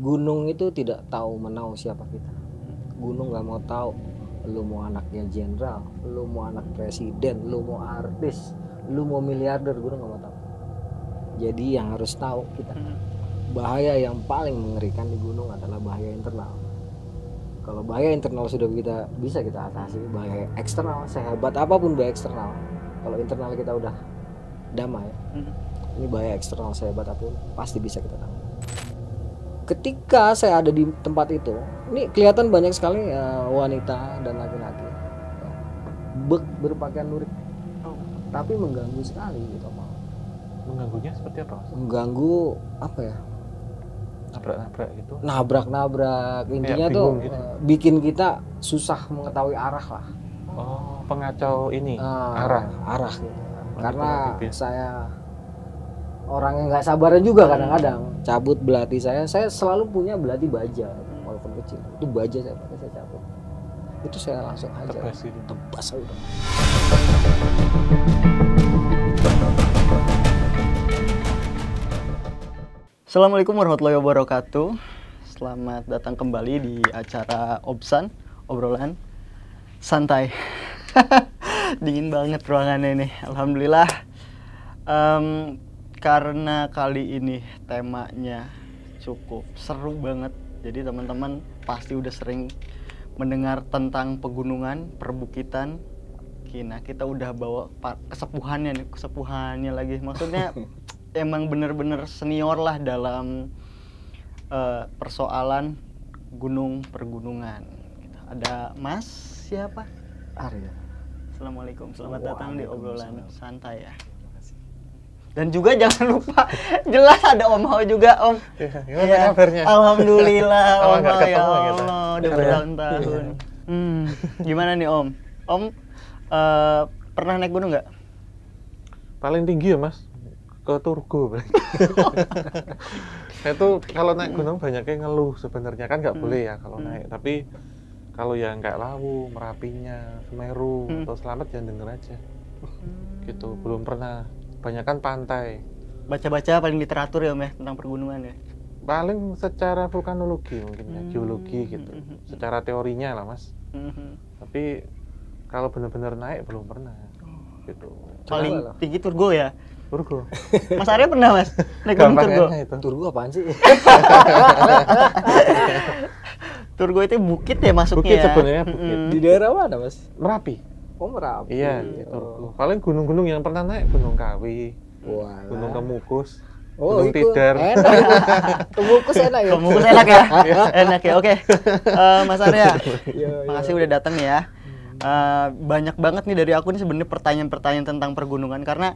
gunung itu tidak tahu menau siapa kita. Gunung nggak mau tahu lu mau anaknya jenderal, lu mau anak presiden, lu mau artis, lu mau miliarder, gunung nggak mau tahu. Jadi yang harus tahu kita, bahaya yang paling mengerikan di gunung adalah bahaya internal. Kalau bahaya internal sudah bisa kita atasi, bahaya eksternal sehebat apapun bahaya eksternal, kalau internal kita udah damai, ini bahaya eksternal sehebat apapun pasti bisa kita tangani. Ketika saya ada di tempat itu, ini kelihatan banyak sekali wanita dan laki-laki berpakaian lurik, tapi mengganggu sekali gitu. Mengganggunya seperti apa? Mengganggu apa ya? Nabrak-nabrak gitu. Nabrak-nabrak, intinya tuh gitu. bikin kita susah mengetahui arah lah. Oh, pengacau ini arah gitu. Karena saya orang yang nggak sabaran juga kadang-kadang cabut belati saya selalu punya belati baja walaupun kecil, itu baja saya pakai, saya cabut itu saya langsung aja tebas udah. Assalamualaikum warahmatullahi wabarakatuh. Selamat datang kembali di acara Obsan, obrolan santai. Dingin banget ruangannya ini, alhamdulillah. Karena kali ini temanya cukup seru banget, jadi teman-teman pasti udah sering mendengar tentang pegunungan, perbukitan. Nah, kita udah bawa kesepuhannya lagi, maksudnya emang bener-bener senior lah dalam persoalan gunung pergunungan. Ada Mas siapa? Arya. Assalamualaikum, selamat datang di obrolan santai ya. Dan juga jangan lupa, jelas ada Om Hao juga, Om. Gimana kabarnya? Alhamdulillah, Om Hao, ya Allah, udah bertahun-tahun. Gimana nih Om? Om pernah naik gunung nggak? Paling tinggi ya Mas, ke Turgo. Saya tuh kalau naik gunung banyaknya ngeluh sebenarnya, kan nggak boleh ya kalau naik. Tapi kalau yang kayak Lawu, Merapinya, Semeru, atau Selamat jangan denger aja. Gitu, belum pernah. Banyakan pantai. Baca-baca paling literatur ya Om ya tentang pergunungan ya? Paling secara vulkanologi mungkin ya, geologi gitu. Secara teorinya lah Mas. Tapi kalau benar-benar naik belum pernah. Gitu. Paling tinggi Turgo ya? Turgo. Mas Arya pernah Mas naik gunung Turgo? Turgo apaan sih? Turgo itu bukit ya masuknya? Bukit sebenarnya, bukit. Di daerah mana Mas? Merapi. Oh Merapi. Iya, Turgo. Paling gunung-gunung yang pernah naik Gunung Kawi, Gunung Kemukus, Gunung Tidar. Enak. Kemukus enak ya? Kemukus enak ya? Enak ya, oke. Mas Arya, makasih udah datang ya. Banyak banget nih dari aku nih sebenarnya pertanyaan-pertanyaan tentang pergunungan, karena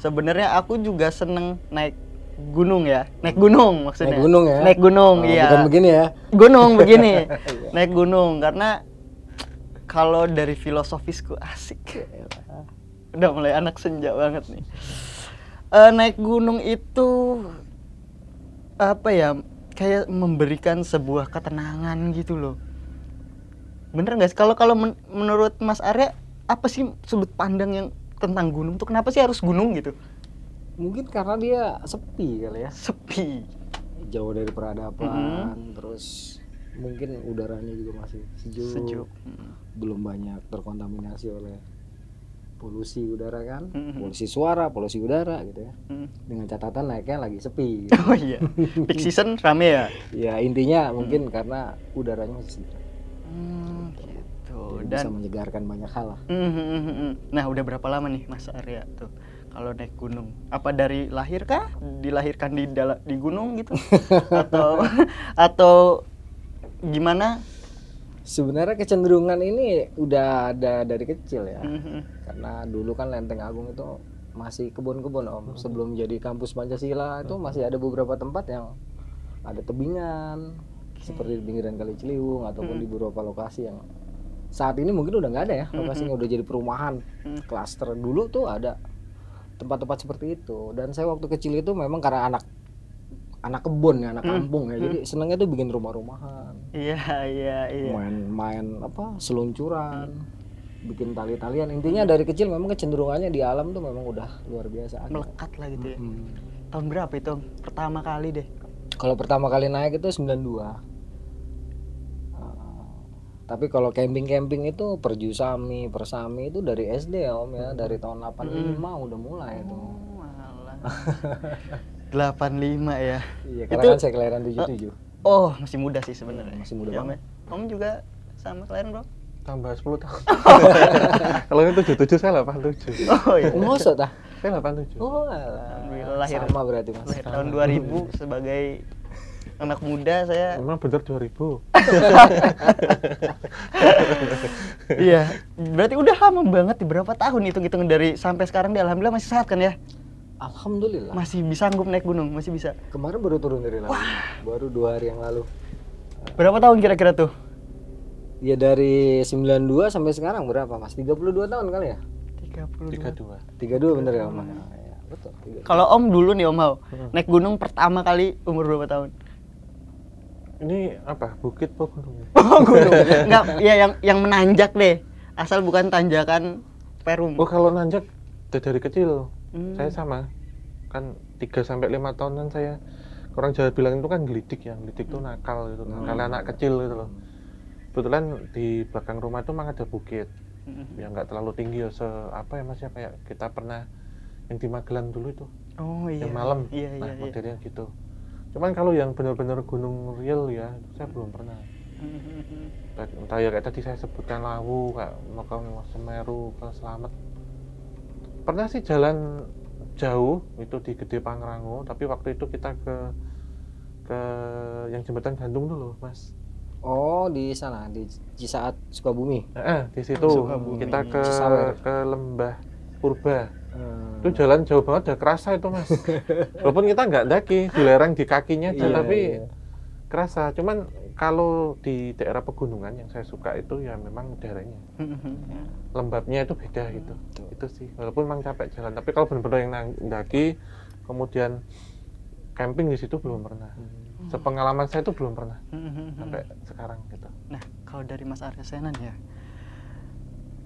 sebenarnya aku juga seneng naik gunung ya, naik gunung maksudnya. Naik gunung ya? Naik gunung, iya. Bukan begini ya? Gunung begini, naik gunung karena kalau dari filosofisku asik. Udah mulai anak senja banget nih. Naik gunung itu apa ya? Kayak memberikan sebuah ketenangan gitu loh. Bener nggak sih? Kalau menurut Mas Arya, apa sih sudut pandang yang tentang gunung tuh? Kenapa sih harus gunung gitu? Mungkin karena dia sepi kali ya. Sepi. Jauh dari peradaban, terus mungkin udaranya juga masih sejuk. Belum banyak terkontaminasi oleh polusi udara kan, polusi suara, polusi udara gitu ya. Dengan catatan naiknya lagi sepi. Gitu. Oh iya. Peak season rame ya? Ya intinya mungkin karena udaranya masih sejuk. Gitu. Dan Dan bisa menyegarkan banyak hal lah. Nah, udah berapa lama nih Mas Arya tuh kalau naik gunung? Apa dari lahir kah? Dilahirkan di gunung gitu? atau gimana? Sebenarnya kecenderungan ini udah ada dari kecil ya. Karena dulu kan Lenteng Agung itu masih kebun-kebun Om. Sebelum jadi kampus Pancasila itu masih ada beberapa tempat yang ada tebingan, seperti di pinggiran Kali Ciliwung ataupun di beberapa lokasi yang saat ini mungkin udah nggak ada ya, lokasinya udah jadi perumahan klaster. Dulu tuh ada tempat-tempat seperti itu, dan saya waktu kecil itu memang karena anak kebun ya, anak kampung ya, jadi senangnya tuh bikin rumah-rumahan. Iya. Main seluncuran, bikin tali-talian. Intinya dari kecil memang kecenderungannya di alam tuh memang udah luar biasa. Melekat lah gitu ya. Tahun berapa itu pertama kali deh? Kalau pertama kali naik itu 92. Tapi kalau camping-camping itu Perjusami, Persami itu dari SD ya Om ya, dari tahun 85 udah mulai itu. Oh, alah. 85 ya. Iya, karena Itu- kan saya kelahiran 77. Oh, masih muda sih sebenarnya. Masih muda Ya, banget. Om juga sama kalian, Bro? Tambah 10 tahun. Kalau ini 77, saya 87. Oh iya. Masa tah? Saya 87. Oh, alah. Alhamdulillah lahir. Sama berarti Mas. Lahir tahun 2000 sebagai anak muda saya. Emang bener 2000. Iya, berarti udah lama banget nih, berapa tahun hitung-hitung dari sampai sekarang deh, alhamdulillah masih sehat kan ya? Alhamdulillah. Masih bisa sanggup naik gunung, masih bisa. Kemarin baru turun dari laut. Baru 2 hari yang lalu. Berapa tahun kira-kira tuh? Ya dari 92 sampai sekarang berapa Mas? 32 tahun kali ya? 32. 32. 32 bener ya Om? Ya, betul. 32. Kalau Om dulu nih Om Hao, naik gunung pertama kali umur berapa tahun? Ini apa? Bukit apa gunung? Oh gunung, enggak, ya yang menanjak deh, asal bukan tanjakan Perum. Oh, kalau nanjak dari kecil. Hmm. Saya sama. Kan 3 sampai 5 tahunan saya. Orang Jawa bilang itu kan gelidik ya. Gelidik itu nakal gitu. Nakal anak kecil gitu loh. Kebetulan di belakang rumah itu memang ada bukit. Ya nggak terlalu tinggi ya, apa ya Mas ya, kayak kita pernah yang di Magelang dulu itu. Oh iya. Yang malam. Iya, Nah, iya, iya. modelnya gitu. Cuman kalau yang benar-benar gunung real ya, saya belum pernah. Entah ya kayak tadi saya sebutkan Lawu, kayak mau ke Semeru, ke Slamet. Pernah sih jalan jauh itu di Gede Pangrango, tapi waktu itu kita ke yang jembatan gantung dulu, Mas. Oh, di sana di Cisaat Sukabumi. Di situ Sukabumi. kita Cisawer. ke Lembah Purba. Hmm. Itu jalan jauh banget, udah kerasa itu Mas. Walaupun kita nggak daki, di lereng di kakinya aja, Iya, tapi iya. kerasa. Cuman kalau di daerah pegunungan yang saya suka itu ya memang daerahnya. Lembabnya itu beda gitu. Itu sih. Walaupun memang capek jalan, tapi kalau benar-benar yang daki, kemudian camping di situ belum pernah. Sepengalaman saya itu belum pernah sampai sekarang gitu. Nah, kalau dari Mas Arsenan ya,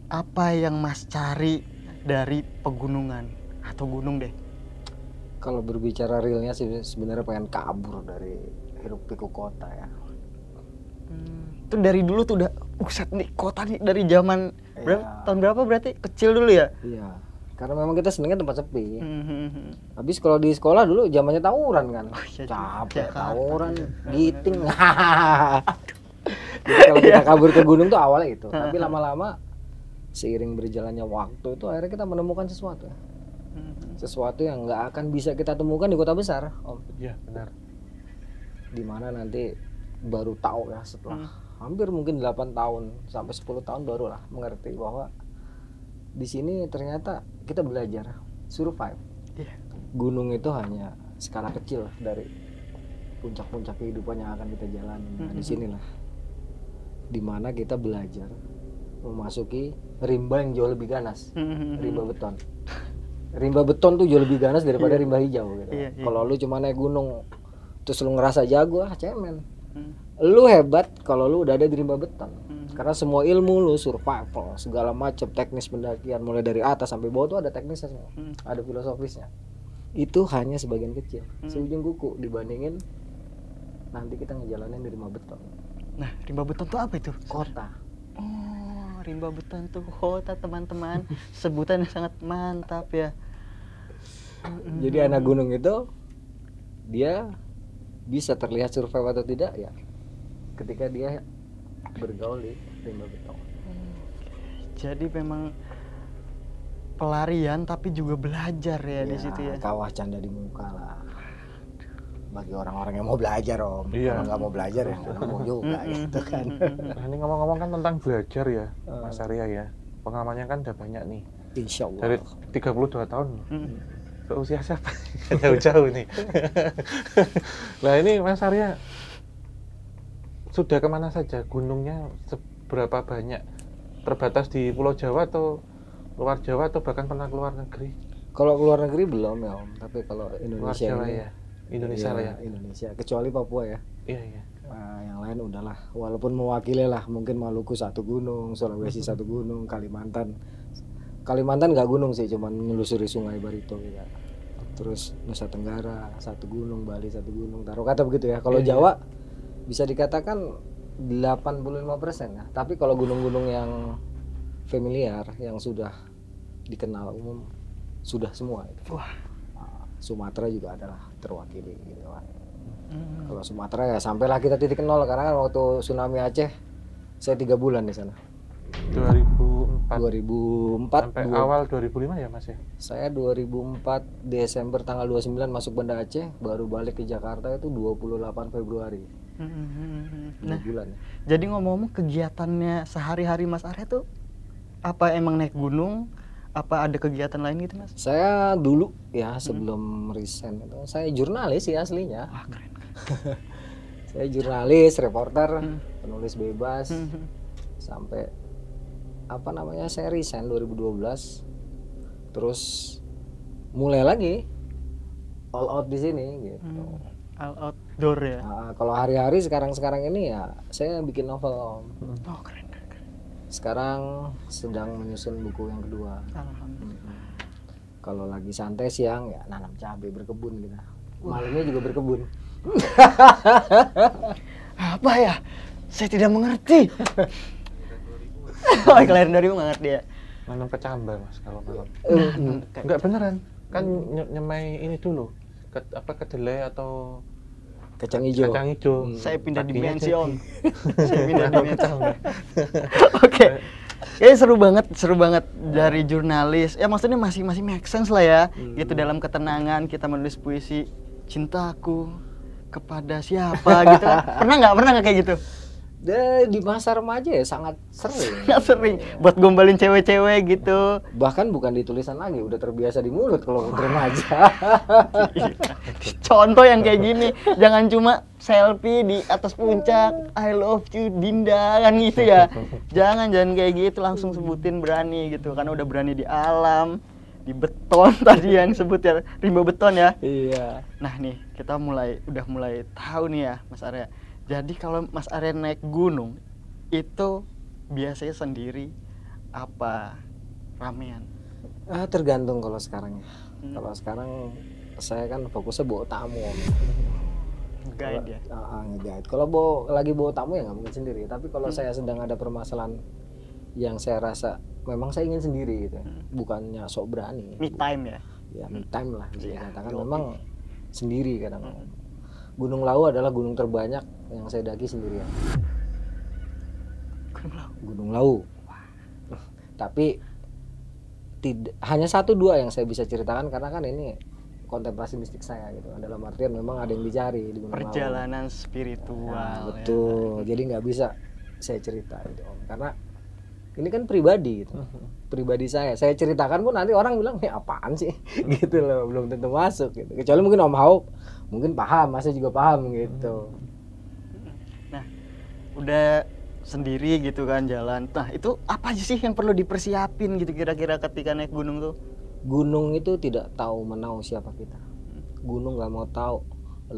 apa yang Mas cari dari pegunungan atau gunung deh? Kalau berbicara realnya sih sebenarnya pengen kabur dari hiruk pikuk kota ya. Itu dari dulu tuh udah set nih kota nih dari zaman berapa? Iya. Tahun berapa berarti? Kecil dulu ya? Iya. Karena memang kita senengnya tempat sepi. Habis kalau di sekolah dulu zamannya tawuran kan. iya, Capek Jakarta. tawuran, giting. Jadi kalau kita kabur ke gunung tuh awalnya itu. Tapi lama-lama seiring berjalannya waktu itu akhirnya kita menemukan sesuatu. Sesuatu yang nggak akan bisa kita temukan di kota besar, Om. Iya, benar. Dimana nanti baru tahu ya setelah hampir mungkin 8 tahun sampai 10 tahun barulah mengerti bahwa di sini ternyata kita belajar survive. Iya. Gunung itu hanya skala kecil dari puncak-puncak kehidupan yang akan kita jalani. Nah, di sinilah dimana kita belajar memasuki rimba yang jauh lebih ganas, rimba beton. Rimba beton tuh jauh lebih ganas daripada rimba hijau gitu. Iya, iya. Kalau lu cuma naik gunung terus lu ngerasa jago, cemen. Lu hebat kalau lu udah ada di rimba beton. Karena semua ilmu lu, survival, segala macam teknis pendakian mulai dari atas sampai bawah tuh ada teknisnya semua. Ada filosofisnya. Itu hanya sebagian kecil, seujung kuku dibandingin nanti kita ngejalanin di rimba beton. Nah, rimba beton tuh apa itu? Kota. Oh, rimba beton tuh kota teman-teman. Sebutan yang sangat mantap ya. Jadi anak gunung itu dia bisa terlihat survive atau tidak ya ketika dia bergaul di rimba beton. Jadi memang pelarian tapi juga belajar ya, di situ ya. Kawah canda di muka lah. Bagi orang-orang yang mau belajar Om. Iya. Kalau nggak mau belajar ya nggak mau juga gitu kan. Nah, ini ngomong-ngomong kan tentang belajar ya, Mas Arya ya. Pengalamannya kan udah banyak nih. Insya Allah. Dari 32 tahun. Seusia siapa? Jauh-jauh nih. Nah ini Mas Arya sudah kemana saja? Gunungnya seberapa banyak? Terbatas di Pulau Jawa atau luar Jawa atau bahkan pernah keluar negeri? Kalau keluar negeri belum ya Om. Tapi kalau Luar Indonesia Jawa ini ya? Indonesia lah ya? Indonesia. Kecuali Papua ya. Iya, iya. Nah, yang lain udahlah. Walaupun mewakili lah. Mungkin Maluku satu gunung, Sulawesi satu gunung, Kalimantan. Kalimantan nggak gunung sih, cuman menelusuri Sungai Barito gitu. terus Nusa Tenggara satu gunung, Bali satu gunung, taruh kata begitu ya. Kalau Jawa bisa dikatakan 85% ya. Tapi kalau gunung-gunung yang familiar, yang sudah dikenal umum, sudah semua itu. Wah. Sumatera juga adalah terwakili gitu kan. Kalau Sumatera ya sampailah kita titik nol, karena kan waktu tsunami Aceh saya 3 bulan di sana. 2004 sampai awal 2005 ya Mas ya? Saya 2004 Desember tanggal 29 masuk Banda Aceh, baru balik ke Jakarta itu 28 Februari. 2 bulan. Jadi ngomong-ngomong kegiatannya sehari-hari Mas Arya tuh apa, emang naik gunung? Apa ada kegiatan lain gitu Mas? Saya dulu ya sebelum resign itu saya jurnalis sih aslinya. Wah, keren. Saya jurnalis, reporter, penulis bebas. Sampai apa namanya saya resign 2012. Terus mulai lagi all out di sini gitu. All outdoor ya. Nah, kalau hari-hari sekarang ini ya saya bikin novel. Oh, keren. Sekarang sedang menyusun buku yang kedua. Alhamdulillah. Kalau lagi santai siang ya nanam cabai, berkebun kita. Malamnya juga berkebun. Apa ya? Saya tidak mengerti. Oh, kalian dari nggak ngerti ya? Nanam kecambah Mas kalau malam. Enggak beneran. Kan nyemai ini dulu. Kedelai atau Kacang hijau. kacang hijau. Saya pindah Paginya dimensi jadi. Om. Saya pindah Nanam dimensi. kecambah. Oke. Kayaknya seru banget dari jurnalis. Ya maksudnya masih make sense lah ya. Gitu dalam ketenangan kita menulis puisi cintaku kepada siapa gitu kan. Pernah nggak kayak gitu? Di masa remaja ya sangat sering. Nggak sering buat gombalin cewek-cewek gitu. Bahkan bukan di tulisan lagi, udah terbiasa di mulut kalau untuk remaja. Contoh yang kayak gini, jangan cuma selfie di atas puncak, I love you Dinda kan gitu ya. Jangan kayak gitu, langsung sebutin berani gitu. Karena udah berani di alam, di beton tadi yang sebut ya, rimba beton ya. Iya. Nah nih, kita udah mulai tahu nih ya Mas Arya. Jadi kalau Mas Arya naik gunung itu biasanya sendiri apa ramean? Tergantung kalau sekarang ya. Kalau sekarang saya kan fokusnya bawa tamu. Guide ya. Nge-guide. Kalau lagi bawa tamu ya nggak mungkin sendiri. Tapi kalau saya sedang ada permasalahan yang saya rasa memang saya ingin sendiri gitu. Bukannya sok berani. Me time ya. Ya me time lah bisa Iya, dikatakan. oke. Memang sendiri kadang. Gunung Lawu adalah gunung terbanyak yang saya daki sendirian. Gunung Lawu. Tapi hanya 1-2 yang saya bisa ceritakan karena kan ini kontemplasi mistik saya gitu. Dalam artian memang ada yang dicari di Gunung Lawu. Perjalanan spiritual. Nah, ya. betul. Jadi nggak bisa saya cerita itu Om. Karena ini kan pribadi gitu. Pribadi saya ceritakan pun nanti orang bilang ini apaan sih gitu loh, belum tentu masuk gitu. Kecuali mungkin Om Haup mungkin paham, Masnya juga paham gitu. Nah, udah sendiri gitu kan jalan. Nah, itu apa aja sih yang perlu dipersiapin gitu kira-kira ketika naik gunung tuh? Gunung itu tidak tahu menau siapa kita. Gunung nggak mau tahu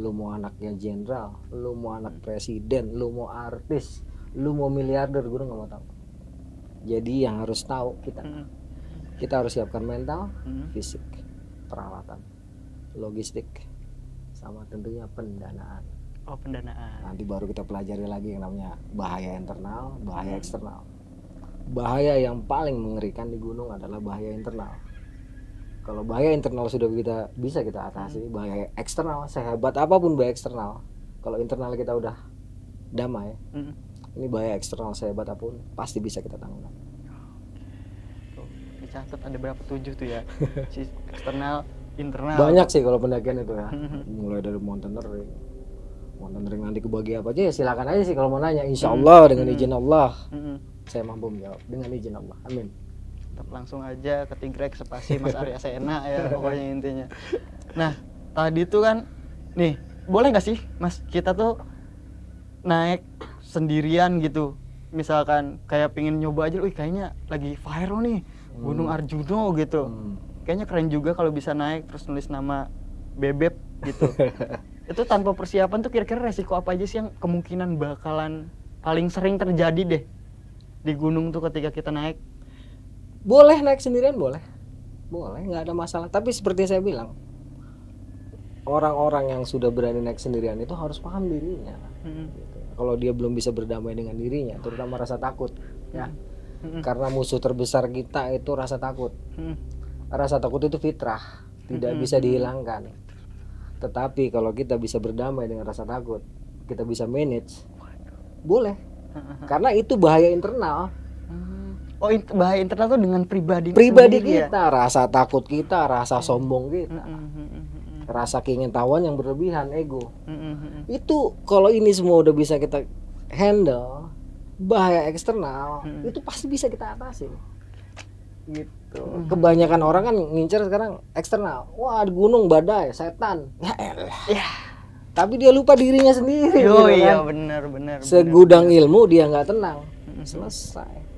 lu mau anaknya jenderal, lu mau anak presiden, lu mau artis, lu mau miliarder, gunung nggak mau tahu. Jadi yang harus tahu kita harus siapkan mental, fisik, peralatan, logistik, sama tentunya pendanaan. Oh, pendanaan. Nanti baru kita pelajari lagi yang namanya bahaya internal, bahaya eksternal. Bahaya yang paling mengerikan di gunung adalah bahaya internal. Kalau bahaya internal sudah bisa kita atasi, bahaya eksternal sehebat apapun bahaya eksternal, kalau internal kita udah damai, ini bahaya eksternal sehebat apapun pasti bisa kita tanggung. Tuh, dicatat ada berapa 7 tuh ya? Si eksternal, internal. Banyak sih kalau pendakian itu ya. Mulai dari mountaineering nanti ke bagian apa aja ya silakan aja sih kalau mau nanya. Insya Allah dengan izin Allah saya mampu menjawab dengan izin Allah. Amin. Tetap langsung aja ketigrek spasi Mas Arya Sena ya pokoknya intinya. Nah tadi tuh kan nih boleh nggak sih Mas kita tuh naik sendirian gitu, misalkan kayak pingin nyoba aja, kayaknya lagi viral nih Gunung Arjuno gitu, kayaknya keren juga kalau bisa naik terus nulis nama Bebek gitu. Itu tanpa persiapan tuh kira-kira resiko apa aja sih yang kemungkinan bakalan paling sering terjadi deh di gunung tuh ketika kita naik? Boleh naik sendirian, boleh nggak ada masalah, tapi seperti saya bilang orang-orang yang sudah berani naik sendirian itu harus paham dirinya. Gitu. Kalau dia belum bisa berdamai dengan dirinya, terutama rasa takut, ya. Karena musuh terbesar kita itu rasa takut. Rasa takut itu fitrah, tidak bisa dihilangkan. Tetapi kalau kita bisa berdamai dengan rasa takut, kita bisa manage, boleh. Karena itu bahaya internal. Oh, bahaya internal tuh dengan pribadi Pribadi sendiri, kita, rasa takut kita, rasa sombong kita, rasa keingintahuan yang berlebihan, ego. Itu kalau ini semua udah bisa kita handle, bahaya eksternal itu pasti bisa kita atasi. Gitu. Kebanyakan orang kan ngincer sekarang eksternal. Wah, di gunung badai, setan. Ya elah. Ya. Tapi dia lupa dirinya sendiri. Oh gitu iya, kan. benar. Segudang ilmu dia nggak tenang. Selesai.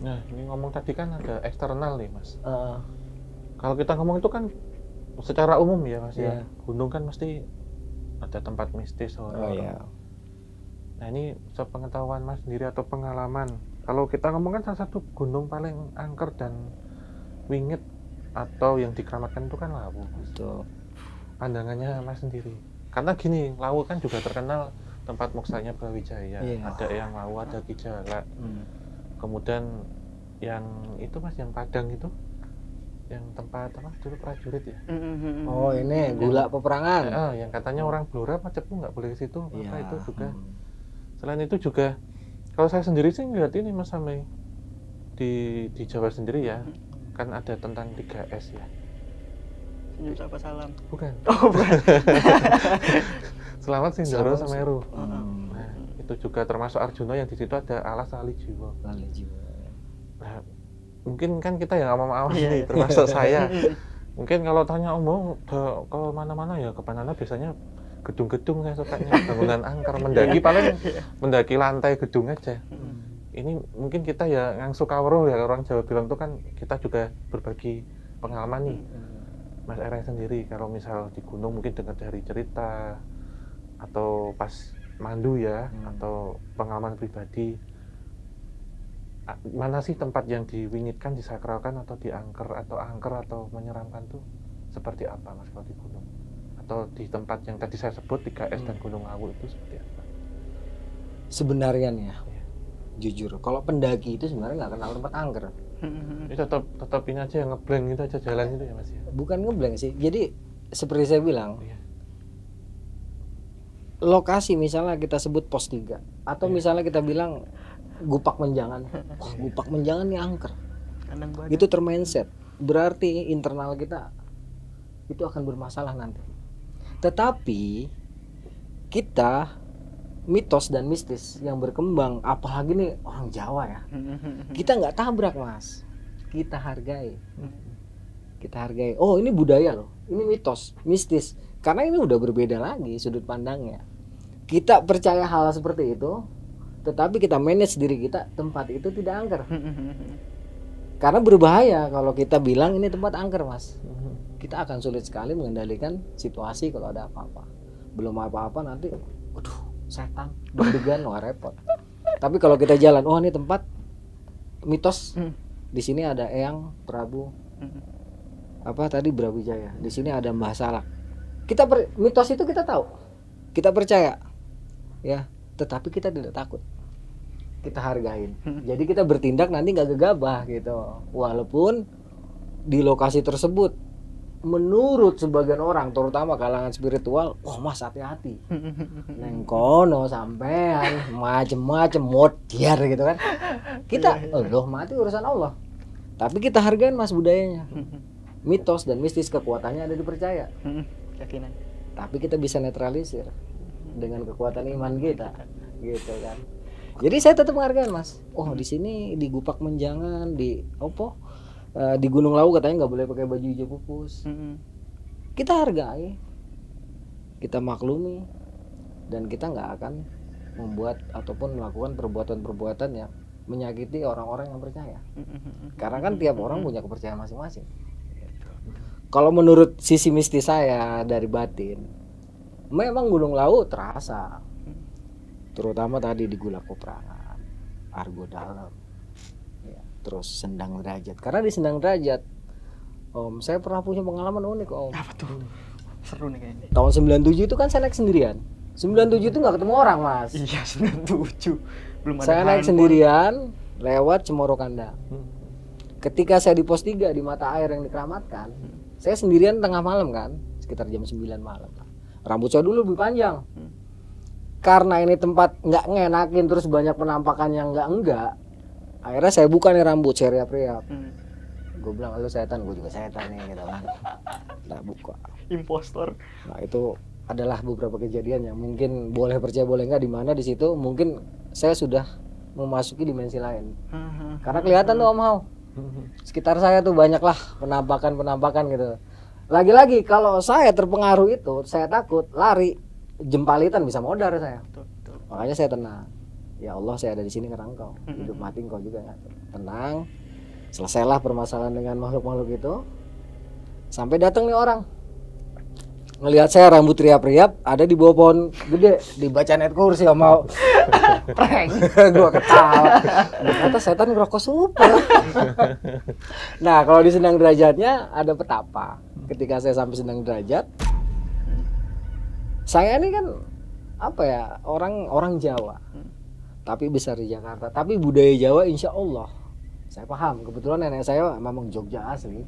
Nah, ini ngomong tadi kan ada eksternal nih, Mas. Kalau kita ngomong itu kan secara umum ya, Mas ya. Gunung kan mesti ada tempat mistis. Iya. Nah, ini sepengetahuan Mas sendiri atau pengalaman. Kalau kita ngomong kan salah satu gunung paling angker dan wingit atau yang dikeramatkan itu kan Lawu. Betul. Pandangannya Mas sendiri. Karena gini, Lawu kan juga terkenal tempat moksanya Brawijaya. Ada yang Lawu, ada Ki Jalak. Kemudian yang itu Mas, yang Padang itu, yang tempat apa dulu prajurit ya. Oh, ini gula peperangan. Yang katanya orang Blora macet pun nggak boleh ke situ. Maka itu juga. Selain itu juga, kalau saya sendiri sih ngeliat ini Mas Samai di Jawa sendiri ya, kan ada tentang 3S ya. Senyum sapa salam. Bukan. Oh, bukan. Selamat Sindoro Semeru. Nah, itu juga termasuk Arjuna yang di situ ada alas Ali Jiwa. Nah, mungkin kan kita yang awam-awam nih, termasuk saya. Mungkin kalau tanya ke mana-mana ya, ke mana biasanya gedung-gedung saya sukanya, bangunan angker, mendaki paling mendaki lantai gedung aja. Ini mungkin kita ya yang suka weruh ya, orang Jawa bilang tuh kan kita juga berbagi pengalaman nih. Mas Ereng sendiri kalau misal di gunung mungkin dengar dari cerita atau pas mandu ya, atau pengalaman pribadi, mana sih tempat yang diwingitkan, disakralkan atau diangker atau angker atau menyeramkan tuh seperti apa Mas kalau di gunung? Atau di tempat yang tadi saya sebut 3S dan Gunung Lawu itu seperti apa? Sebenarnya nih ya, jujur, kalau pendaki itu sebenarnya nggak kenal tempat angker. Ini tetap ini aja yang ngeblank gitu aja jalan itu ya Mas ya? Bukan ngeblank sih, jadi seperti saya bilang, lokasi misalnya kita sebut pos 3 atau misalnya kita bilang Gupak Menjangan. Wah, Gupak Menjangan nih angker. Itu termindset, berarti internal kita itu akan bermasalah nanti. Tetapi kita mitos dan mistis yang berkembang, apalagi nih orang Jawa ya, kita nggak tabrak Mas, kita hargai. Oh, ini budaya loh, ini mitos, mistis, karena ini udah berbeda lagi sudut pandangnya. Kita percaya hal seperti itu, tetapi kita manage diri kita, tempat itu tidak angker. Karena berbahaya kalau kita bilang ini tempat angker Mas. Kita akan sulit sekali mengendalikan situasi kalau ada apa-apa. Belum apa-apa nanti, waduh, setan, deg-degan, wah repot. Tapi kalau kita jalan, oh ini tempat mitos. Di sini ada Eyang Prabu apa tadi Brawijaya. Di sini ada Mbah Salak. Mitos itu kita tahu. Kita percaya. Ya, tetapi kita tidak takut. Kita hargain. Jadi kita bertindak nanti nggak gegabah gitu. Walaupun di lokasi tersebut menurut sebagian orang, terutama kalangan spiritual, wah Mas hati-hati. Neng kono sampean macem-macem modiar gitu kan. Kita, loh mati urusan Allah. Tapi kita hargain Mas budayanya. Mitos dan mistis kekuatannya ada dipercaya. Keyakinan. Tapi kita bisa netralisir dengan kekuatan iman kita, gitu kan. Jadi saya tetap menghargai Mas. Oh di sini di Gupak Menjangan, di opo, di Gunung Lawu katanya nggak boleh pakai baju hijau pupus. Kita hargai, kita maklumi, dan kita nggak akan membuat ataupun melakukan perbuatan-perbuatan yang menyakiti orang-orang yang percaya. Karena kan tiap orang punya kepercayaan masing-masing. Kalau menurut sisi mistis saya dari batin, memang Gunung Lawu terasa, terutama tadi di Gula Peperangan, Argo Dalam, ya, terus Sendang Derajat. Karena di Sendang Derajat, saya pernah punya pengalaman unik Om. Apa tuh? Seru nih kayaknya. Tahun 97 itu kan saya naik sendirian. 97 itu nggak ketemu orang, Mas. Iya, 97. Belum ada Saya naik handphone. sendirian lewat Cemoro Kanda. Ketika saya di pos 3 di mata air yang dikeramatkan, saya sendirian tengah malam kan, sekitar jam 9 malam. Rambut saya dulu lebih panjang. Karena ini tempat nggak ngenakin, terus banyak penampakan yang enggak. Akhirnya saya buka nih rambut, saya riap-riap. Gue bilang, lu setan, gue juga setan nih gitu kan. Nah, buka. Impostor. Nah, itu adalah beberapa kejadian yang mungkin boleh percaya boleh nggak, di mana di situ mungkin saya sudah memasuki dimensi lain. Karena kelihatan tuh Om Hao, sekitar saya tuh banyaklah penampakan gitu. Lagi-lagi kalau saya terpengaruh itu, saya takut lari, jempalitan bisa modar saya. Makanya saya tenang. Ya Allah, saya ada di sini karena Engkau. Hidup mati Engkau juga ngatur. Tenang. Selesailah permasalahan dengan makhluk-makhluk itu. Sampai datang nih orang. Ngelihat saya rambut riap-riap ada di bawah pohon gede, dibaca ayat kursi Om Hao. Prank. Gua ketawa. Ternyata setan ngerokok super. Nah, kalau di Sendang Derajatnya ada petapa. Ketika saya sampai Sendang Derajat, saya ini kan apa ya, orang Jawa. Tapi besar di Jakarta. Tapi budaya Jawa insya Allah saya paham. Kebetulan nenek saya memang Jogja asli.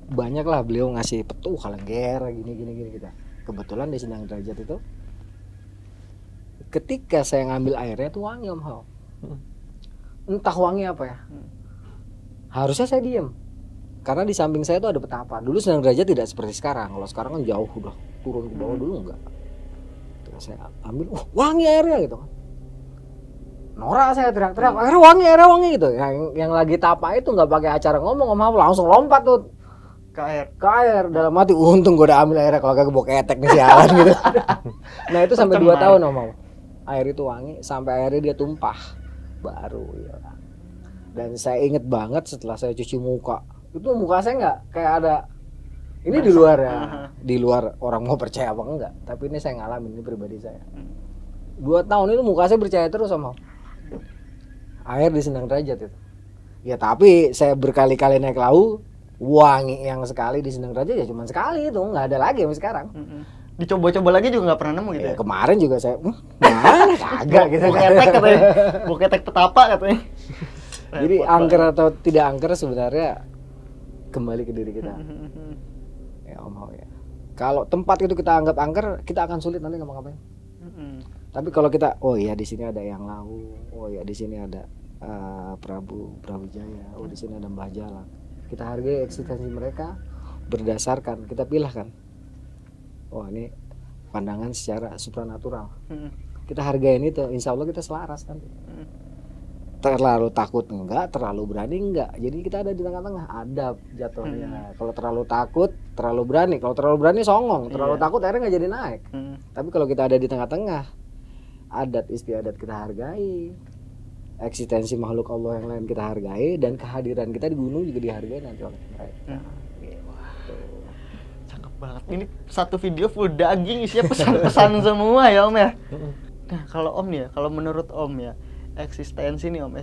Banyak lah beliau ngasih petuh kalengger gini gitu. Kebetulan di Sendang Derajat itu ketika saya ngambil airnya tuh wangi Om Hao. Entah wangi apa ya. Harusnya saya diem karena di samping saya tuh ada petapa. Dulu Sendang Derajat tidak seperti sekarang. Kalau sekarang kan jauh udah turun ke bawah, dulu enggak. Terus saya ambil, wangi airnya gitu kan. Norak saya teriak-teriak, airnya wangi gitu. Yang lagi tapa itu nggak pakai acara ngomong Om Hao, langsung lompat tuh Ke air. ke air. Dalam hati, untung gue udah ambil airnya, kalau kagak gue ketek nih sialan gitu. Nah itu sampai 2 tahun Om Hao. Air itu wangi sampai airnya dia tumpah baru ya. Dan saya inget banget setelah saya cuci muka, itu muka saya nggak kayak ada ini di luar ya, di luar orang mau percaya apa enggak, tapi ini saya ngalamin, ini pribadi saya. 2 tahun itu muka saya percaya terus Om Hao. Air di Sendang Derajat itu. Ya tapi saya berkali-kali naik laut, wangi yang sekali di Sendang Derajat ya cuma sekali itu, nggak ada lagi sampai sekarang. Dicoba-coba lagi juga nggak pernah nemu gitu Ya, ya? kemarin juga saya, mana kagak gitu. Buketek katanya. Buketek petapa katanya. Jadi angker atau tidak angker sebenarnya kembali ke diri kita. Ya Om Hao ya. Kalau tempat itu kita anggap angker, kita akan sulit nanti ngapa-ngapain. Tapi kalau kita, oh iya di sini ada Yang Lawu, oh iya di sini ada Prabu Jaya, oh di sini ada Mbah Jalak. Kita hargai eksistensi mereka berdasarkan kita pilih kan. Oh ini pandangan secara supranatural. Kita hargain itu, insya Allah kita selaras nanti. Terlalu takut enggak, terlalu berani enggak. Jadi kita ada di tengah-tengah, adab jatuhnya. Kalau terlalu takut, terlalu berani. Kalau terlalu berani songong, terlalu takut akhirnya nggak jadi naik. Tapi kalau kita ada di tengah-tengah, adat istiadat kita hargai, eksistensi makhluk Allah yang lain kita hargai, dan kehadiran kita di gunung juga dihargai nanti oleh mereka. Cakep banget. Ini satu video full daging isinya pesan-pesan semua ya Om ya. Nah kalau Om nih ya, kalau menurut Om ya, eksistensi nih Om,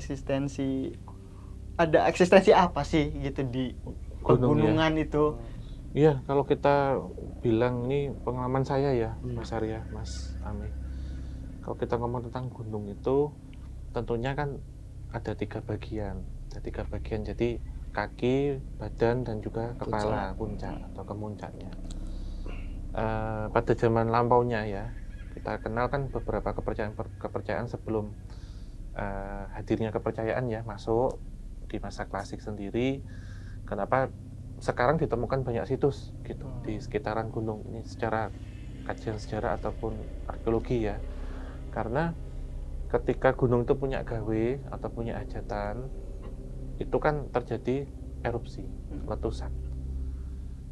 ada eksistensi apa sih gitu di pegunungan itu? Iya, kalau kita bilang ini pengalaman saya ya, Mas Arya, Mas Ami. Kalau kita ngomong tentang gunung itu, tentunya kan ada 3 bagian. Ada 3 bagian, jadi kaki, badan, dan juga kepala, puncak atau kemuncaknya. Pada zaman lampaunya ya, kita kenal kan beberapa kepercayaan sebelum hadirnya kepercayaan ya, masuk di masa klasik sendiri. Kenapa sekarang ditemukan banyak situs gitu di sekitaran gunung ini secara kajian sejarah ataupun arkeologi ya, karena ketika gunung itu punya gawe atau punya hajatan, itu kan terjadi erupsi, letusan.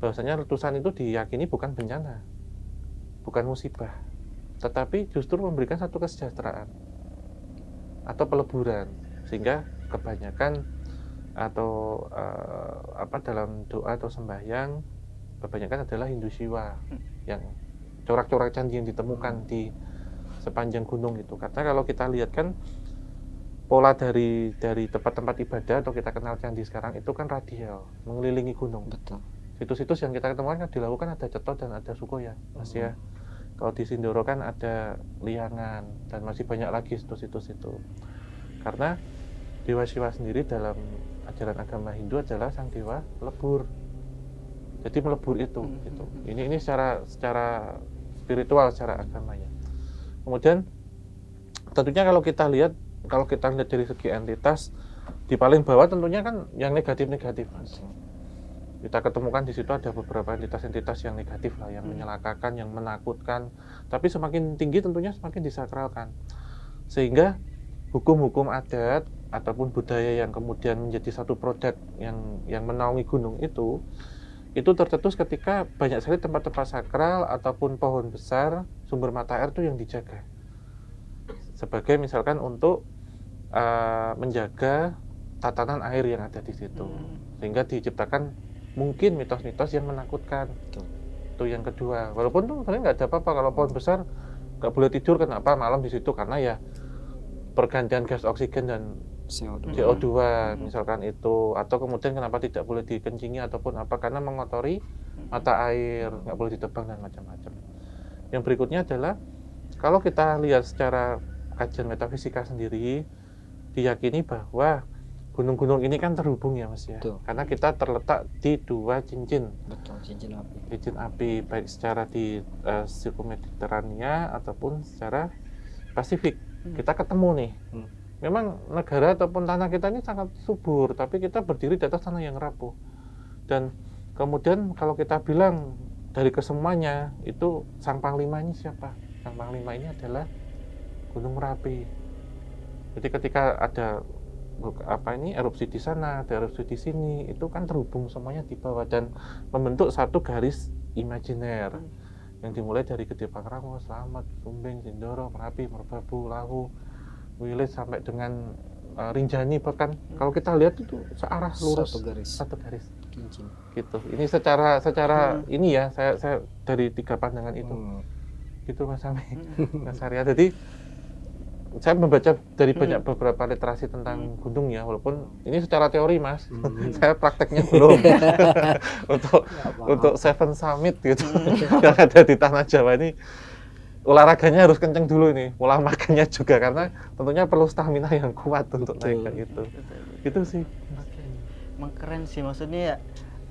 Bahwasanya letusan itu diyakini bukan bencana, bukan musibah, tetapi justru memberikan satu kesejahteraan atau peleburan, sehingga kebanyakan atau dalam doa atau sembahyang kebanyakan adalah Hindu Siwa, yang corak-corak candi yang ditemukan di sepanjang gunung itu. Karena kalau kita lihat kan pola dari tempat-tempat ibadah atau kita kenal candi sekarang itu kan radial, mengelilingi gunung. Betul. situs-situs yang kita ketemukan kan dilakukan ada Ceto dan ada Suko ya Mas ya. Kalau di Sindoro kan ada Liangan dan masih banyak lagi situs-situs itu. Karena Dewa Siwa sendiri dalam ajaran agama Hindu adalah sang dewa lebur. Jadi melebur itu gitu. Ini secara spiritual, secara agamanya. Kemudian tentunya kalau kita lihat dari segi entitas di paling bawah tentunya kan yang negatif-negatif Mas. Kita ketemukan di situ ada beberapa entitas-entitas yang negatif lah, yang menyelakakan, yang menakutkan. Tapi semakin tinggi tentunya semakin disakralkan. Sehingga hukum-hukum adat ataupun budaya yang kemudian menjadi satu produk yang menaungi gunung itu tercetus ketika banyak sekali tempat-tempat sakral ataupun pohon besar, sumber mata air itu yang dijaga. Sebagai misalkan untuk menjaga tatanan air yang ada di situ. Sehingga diciptakan mungkin mitos-mitos yang menakutkan. Itu yang kedua. Walaupun tuh sebenarnya nggak ada apa-apa kalau pohon besar nggak boleh tidur, kenapa malam di situ, karena ya pergantian gas oksigen dan CO2 misalkan itu, atau kemudian kenapa tidak boleh dikencingi ataupun apa, karena mengotori mata air, nggak boleh ditebang dan macam-macam. Yang berikutnya adalah kalau kita lihat secara kajian metafisika sendiri, diyakini bahwa gunung-gunung ini kan terhubung ya Mas ya. Betul. Karena kita terletak di dua cincin. Betul, cincin api. Cincin api, baik secara di Sirkumediterania ataupun secara Pasifik. Kita ketemu nih. Memang negara ataupun tanah kita ini sangat subur, tapi kita berdiri di atas tanah yang rapuh. Dan kemudian kalau kita bilang dari kesemuanya itu sang panglima ini siapa? Sang panglima ini adalah Gunung Merapi. Jadi ketika ada erupsi di sana, ada erupsi di sini, itu kan terhubung semuanya di bawah dan membentuk satu garis imajiner yang dimulai dari Gede Pangrango, Slamet, Sumbing, Sindoro, Merapi, Merbabu, Lahu, Wilis sampai dengan Rinjani, bahkan kalau kita lihat itu searah lurus satu garis cincin gitu. Ini secara ini ya saya dari tiga pandangan itu gitu Mas Ami, Mas Arya. Jadi saya membaca dari banyak beberapa literasi tentang gunung ya, walaupun ini secara teori Mas, saya prakteknya belum untuk Seven Summit gitu yang ada di tanah Jawa ini. Olahraganya harus kenceng dulu nih, pola makannya juga, karena tentunya perlu stamina yang kuat untuk naik ke itu. Itu sih. Emang keren sih, maksudnya ya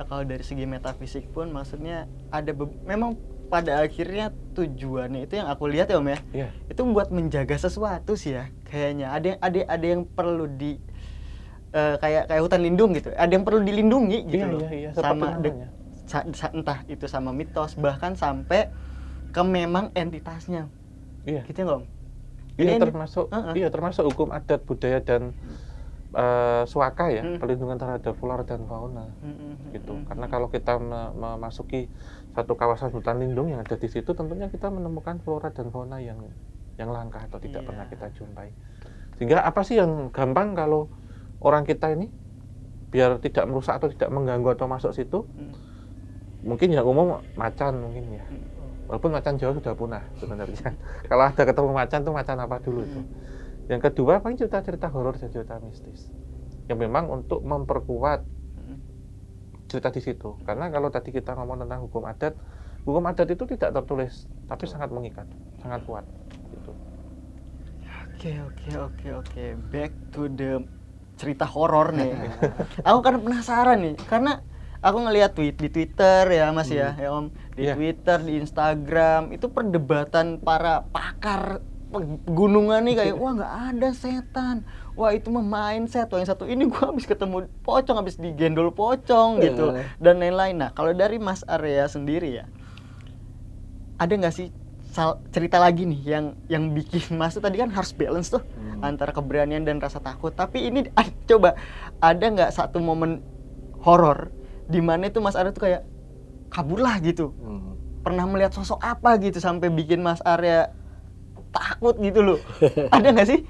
kalau dari segi metafisik pun maksudnya ada memang pada akhirnya tujuannya itu yang aku lihat ya Om ya. Yeah. Itu buat menjaga sesuatu sih ya kayaknya. Ada yang perlu di kayak hutan lindung gitu. Ada yang perlu dilindungi gitu loh. Iya, sama entah itu sama mitos bahkan sampai ke memang entitasnya. Iya. Gitu nggak Om? Iya, termasuk hukum adat, budaya dan suaka ya, perlindungan terhadap flora dan fauna gitu. Karena kalau kita memasuki satu kawasan hutan lindung yang ada di situ, tentunya kita menemukan flora dan fauna yang langka atau tidak pernah kita jumpai. Sehingga apa sih yang gampang kalau orang kita ini biar tidak merusak atau tidak mengganggu atau masuk situ? Mungkin yang umum macan mungkin ya. Walaupun macan Jawa sudah punah sebenarnya. Kalau ada ketemu macan tuh macan apa dulu itu. Yang kedua, paling cerita-cerita horor dan cerita mistis yang memang untuk memperkuat cerita di situ. Karena kalau tadi kita ngomong tentang hukum adat itu tidak tertulis, tapi sangat mengikat, sangat kuat. Gitu. Oke. Back to the cerita horor nih. Aku kan penasaran nih, karena aku ngelihat di Twitter ya Mas ya Om, di Twitter, di Instagram itu perdebatan para pakar pegunungan nih kayak wah nggak ada setan, wah itu mah mindset, wah yang satu ini gua habis ketemu pocong, habis digendol pocong gitu dan lain-lain. Nah kalau dari Mas Arya sendiri ya, ada nggak sih cerita lagi nih yang bikin Mas tadi kan harus balance tuh antara keberanian dan rasa takut, tapi ini coba ada nggak satu momen horor di mana itu Mas Arya tuh kayak kabur lah gitu, pernah melihat sosok apa gitu sampai bikin Mas Arya takut gitu loh. Ada nggak sih?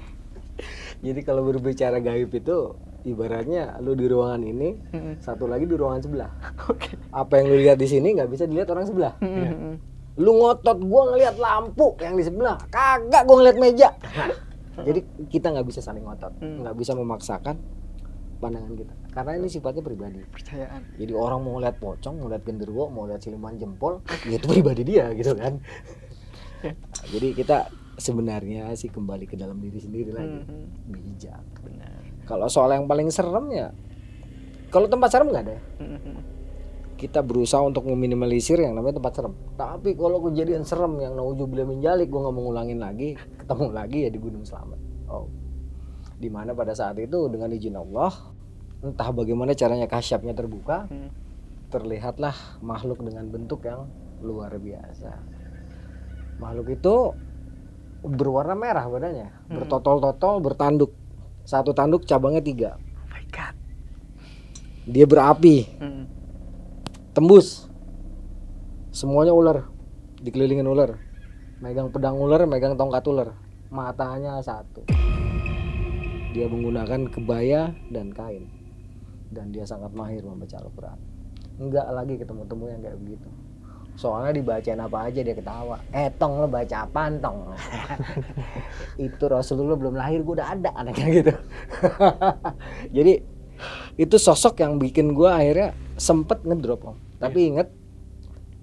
Jadi kalau berbicara gaib itu ibaratnya lu di ruangan ini, satu lagi di ruangan sebelah. Apa yang lu lihat di sini nggak bisa dilihat orang sebelah. Lu ngotot gua ngelihat lampu yang di sebelah, kagak gua ngelihat meja. Jadi kita nggak bisa saling ngotot, nggak bisa memaksakan pandangan kita. Karena ini sifatnya pribadi. Percayaan. Jadi orang mau lihat pocong, mau lihat genderuwo, mau lihat siluman jempol, ya itu pribadi dia gitu kan. Jadi kita sebenarnya sih kembali ke dalam diri sendiri lagi. Bijak. Benar. Kalau soal yang paling serem ya, kalau tempat serem nggak ada ya. Kita berusaha untuk meminimalisir yang namanya tempat serem. Tapi kalau kejadian serem yang nauzubillah min dzalik, gue nggak mau ngulangin lagi, ketemu lagi ya di Gunung Slamet. Oh, dimana pada saat itu dengan izin Allah, entah bagaimana caranya kasyafnya terbuka, terlihatlah makhluk dengan bentuk yang luar biasa. Makhluk itu berwarna merah badannya, bertotol-totol, bertanduk. Satu tanduk cabangnya 3. Oh my god. Dia berapi. Tembus, semuanya ular, dikelilingin ular, megang pedang ular, megang tongkat ular, matanya 1. Dia menggunakan kebaya dan kain, dan dia sangat mahir membaca Al-Quran. Enggak lagi ketemu-temu yang kayak begitu. Soalnya dibacain apa aja dia ketawa. Tong lo baca apaan tong? Itu Rasulullah belum lahir gue udah ada, anaknya gitu. Jadi itu sosok yang bikin gue akhirnya sempet ngedrop om. Tapi inget,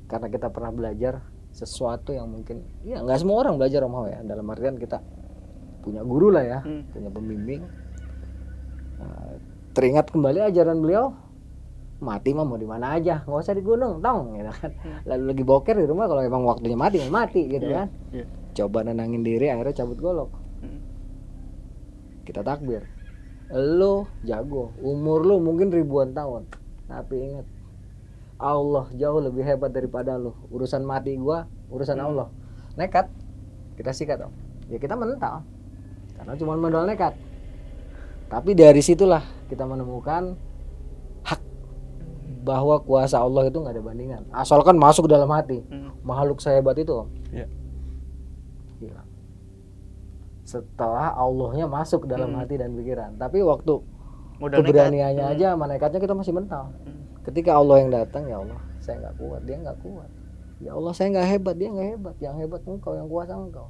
karena kita pernah belajar sesuatu yang mungkin ya nggak semua orang belajar om Ho ya. Dalam artian kita punya guru lah ya, punya pembimbing. Teringat kembali ajaran beliau, mati mah mau di mana aja, nggak usah di gunung tong gitu kan. Lalu lagi boker di rumah, kalau emang waktunya mati mati gitu kan. Coba nenangin diri, akhirnya cabut golok. Kita takbir. Lo jago, umur lo mungkin ribuan tahun, tapi ingat Allah jauh lebih hebat daripada lo. Urusan mati gua, urusan Allah. Nekat, kita sikat om. Ya kita mental, karena cuma modal nekat. Tapi dari situlah kita menemukan hak bahwa kuasa Allah itu nggak ada bandingan. Asalkan masuk dalam hati. Makhluk sehebat itu om. Hilang. Setelah Allahnya masuk dalam hati dan pikiran. Tapi waktu modal keberaniannya aja, malaikatnya kita masih mental. Ketika Allah yang datang, ya Allah, saya nggak kuat, dia nggak kuat. Ya Allah, saya nggak hebat, dia nggak hebat. Yang hebat engkau, yang kuasa engkau.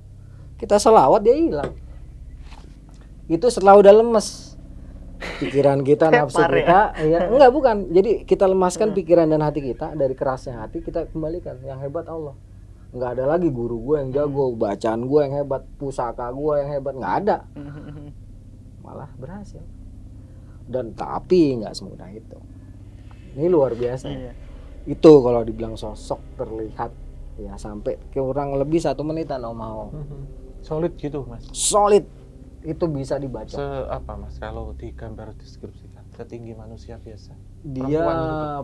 Kita selawat, dia hilang. Itu setelah udah lemes. Pikiran kita, nafsu kita, ya enggak bukan. Jadi kita lemaskan pikiran dan hati kita dari kerasnya hati, kita kembalikan. Yang hebat Allah. Nggak ada lagi guru gue yang jago, bacaan gue yang hebat, pusaka gue yang hebat, nggak ada. Malah berhasil. Dan tapi nggak semudah itu. Ini luar biasa. Itu kalau dibilang sosok terlihat ya sampai kurang lebih 1 menitan om mau. Solid gitu mas. Solid. Itu bisa dibaca. Apa mas kalau digambar deskripsikan? Setinggi manusia biasa. Dia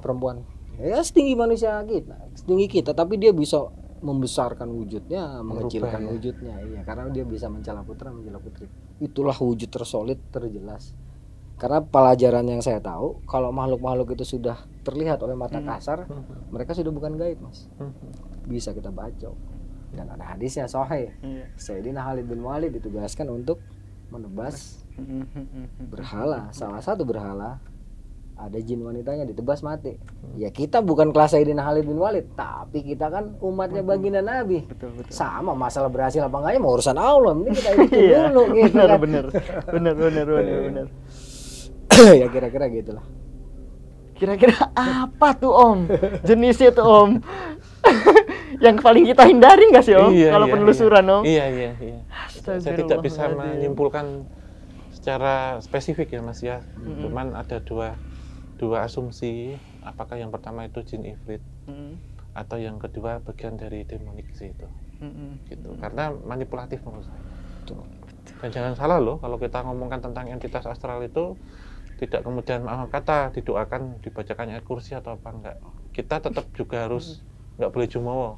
perempuan. Ya setinggi manusia kita, setinggi kita, tapi dia bisa membesarkan wujudnya, mengecilkan wujudnya. Iya, karena dia bisa mencela putra, mencela putri. Itulah wujud tersolid, terjelas. Karena pelajaran yang saya tahu, kalau makhluk-makhluk itu sudah terlihat oleh mata kasar, mereka sudah bukan gaib mas. Bisa kita baca. Dan ada hadisnya sahih. Sayyidina Khalid bin Walid ditugaskan untuk menebas berhala. Salah satu berhala ada jin wanitanya ditebas mati. Ya kita bukan kelas Sayyidina Khalid bin Walid, tapi kita kan umatnya baginda Nabi. Betul. Sama masalah berhasil apa enggaknya mau urusan Allah. Ini kita ikutin dulu gitu kan. Bener. Ya kira-kira gitulah. Kira-kira apa tuh om? Jenisnya tuh om? Yang paling kita hindari nggak sih om? Kalau penelusuran om? Iya. Saya tidak bisa menyimpulkan secara spesifik ya mas ya. Cuman ada dua asumsi. Apakah yang pertama itu jin ifrit atau yang kedua bagian dari demonik itu. Gitu. Karena manipulatif menurut saya. Dan jangan salah loh, kalau kita ngomongkan tentang entitas astral itu tidak kemudian kata didoakan, dibacakan ayat kursi atau apa enggak. Kita tetap juga harus nggak boleh jumawa.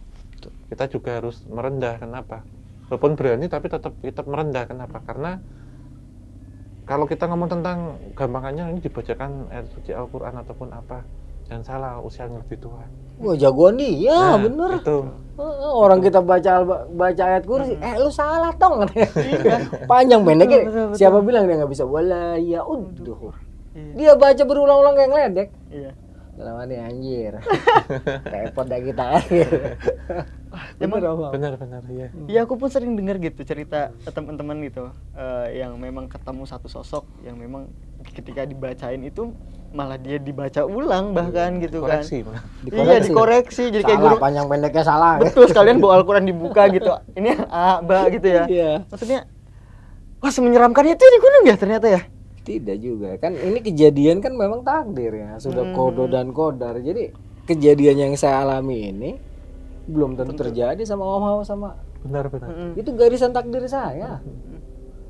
Kita juga harus merendah. Kenapa? Walaupun berani tapi tetap merendah. Kenapa? Karena kalau kita ngomong tentang gampangannya ini dibacakan ayat suci Al-Quran ataupun apa, jangan salah, usia yang lebih tua. Wah jagoan nih, ya bener. Itu. Orang kita baca ayat kursi, lu salah tong. Panjang pendeknya. Siapa bilang dia nggak bisa? Wala ya udduh. Dia baca berulang-ulang kayak ngeledek. Dalam hati anjir. Repot dah kita anjir. Emang Benar ya. iya aku pun sering dengar gitu cerita teman-teman gitu yang memang ketemu satu sosok yang memang ketika dibacain itu malah dia dibaca ulang bahkan gitu kan. Koreksi malah. Iya dikoreksi jadi kayak Salah, guru. panjang pendeknya salah. Betul sekalian bawa Al-Quran dibuka gitu. Ini A, B gitu ya. Iya. Maksudnya wah semenyeramkan itu di gunung ya ternyata ya. Tidak juga kan, ini kejadian kan memang takdir ya, sudah kodo dan kodar. Jadi kejadian yang saya alami ini belum tentu terjadi sama Om Hawa sama Benar. itu garisan takdir saya.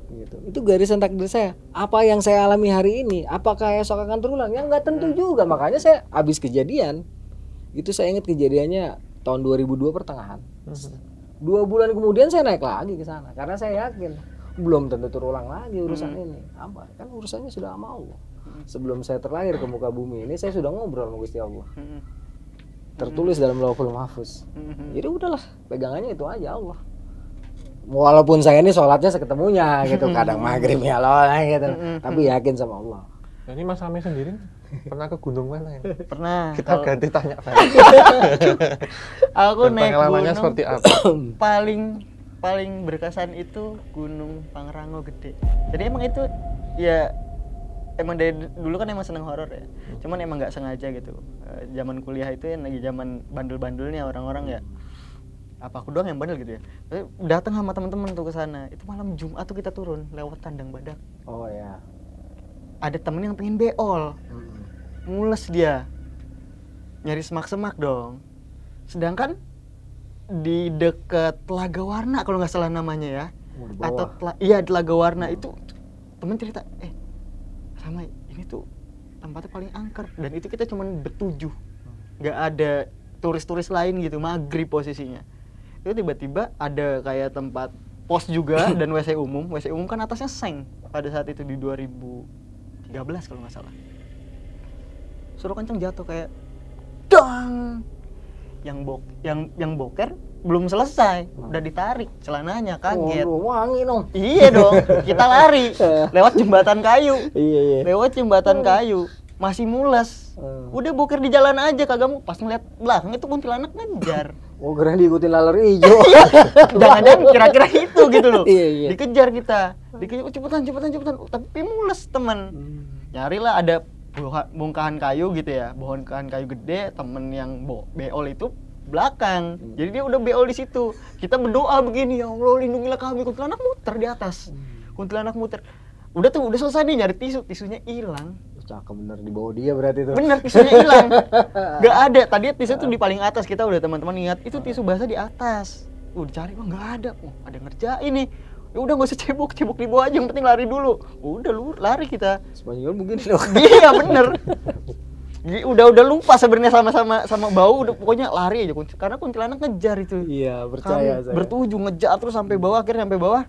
Gitu. Itu garisan takdir saya. Apa yang saya alami hari ini, apakah esok akan terulang? Ya nggak tentu juga. Makanya saya habis kejadian itu, saya ingat kejadiannya tahun 2002 pertengahan. 2 bulan kemudian saya naik lagi ke sana karena saya yakin belum tentu terulang lagi urusan ini. Apa? Kan urusannya sudah sama Allah. Sebelum saya terlahir ke muka bumi ini, saya sudah ngobrol sama Gusti Allah. Tertulis dalam Lauhul Mahfuz. Jadi udahlah, pegangannya itu aja Allah. Walaupun saya ini sholatnya seketemunya gitu, kadang maghrib ya loh gitu, tapi yakin sama Allah. Nah, ini Mas Ame sendiri pernah ke gunung mana ya? Pernah. Kita ganti tanya Pak. Aku Dan naik pengalamannya gunung seperti apa? paling berkesan itu Gunung Pangrango Gede. Jadi emang itu ya emang dari dulu kan emang seneng horor ya. Cuman emang nggak sengaja gitu. Zaman kuliah itu yang lagi zaman bandel-bandelnya orang-orang ya. Apa aku doang yang bandel gitu ya. Datang sama teman-teman tuh ke sana. Itu malam Jumat tuh kita turun lewat Kandang Badak. Oh ya. Ada temen yang pengen beol. Mules dia. Nyari semak-semak dong. Sedangkan di dekat Telaga Warna kalau nggak salah namanya ya. Atau iya Telaga Warna itu temen cerita, sama ini tuh tempatnya paling angker dan itu kita cuman bertujuh. Nggak ada turis-turis lain gitu, maghrib posisinya. Itu tiba-tiba ada kayak tempat pos juga dan WC umum. WC umum kan atasnya seng pada saat itu di 2013 kalau nggak salah. Suruh kenceng jatuh kayak dang. Yang boker belum selesai, udah ditarik celananya, kaget. Wangi dong. Iya dong, kita lari lewat jembatan kayu. Iya. Lewat jembatan kayu, masih mules. Udah boker di jalan aja, kagak mau. Pas ngeliat belakang itu kuntilanak ngejar. Oh, keren diikutin laler hijau. Jangan-jangan kira-kira itu gitu loh. Iya. Dikejar kita. Dikejar cepetan. Tapi mules teman. Nyarilah ada bongkahan kayu gitu ya, bongkahan kayu gede, temen yang beol itu belakang. Jadi dia udah beol di situ. Kita berdoa begini, ya Allah lindungilah kami, kuntilanak muter di atas. Kuntilanak muter. Udah selesai nih nyari tisunya hilang. Cakep bener, di bawah dia berarti tuh. Bener, tisunya hilang. Gak ada. Tadi tisu tuh di paling atas, kita udah teman-teman ingat itu tisu basah di atas. Dicari, nggak ada. Ada ngerjain nih. Ya udah nggak usah cebok di bawah aja, yang penting lari dulu. Udah lu lari kita. Spanyol begini dong. Iya bener. Udah lupa sebenarnya sama bau, udah pokoknya lari aja karena kuntilanak ngejar itu. Iya, percaya saya. Bertujuh ngejar terus sampai bawah, akhirnya sampai bawah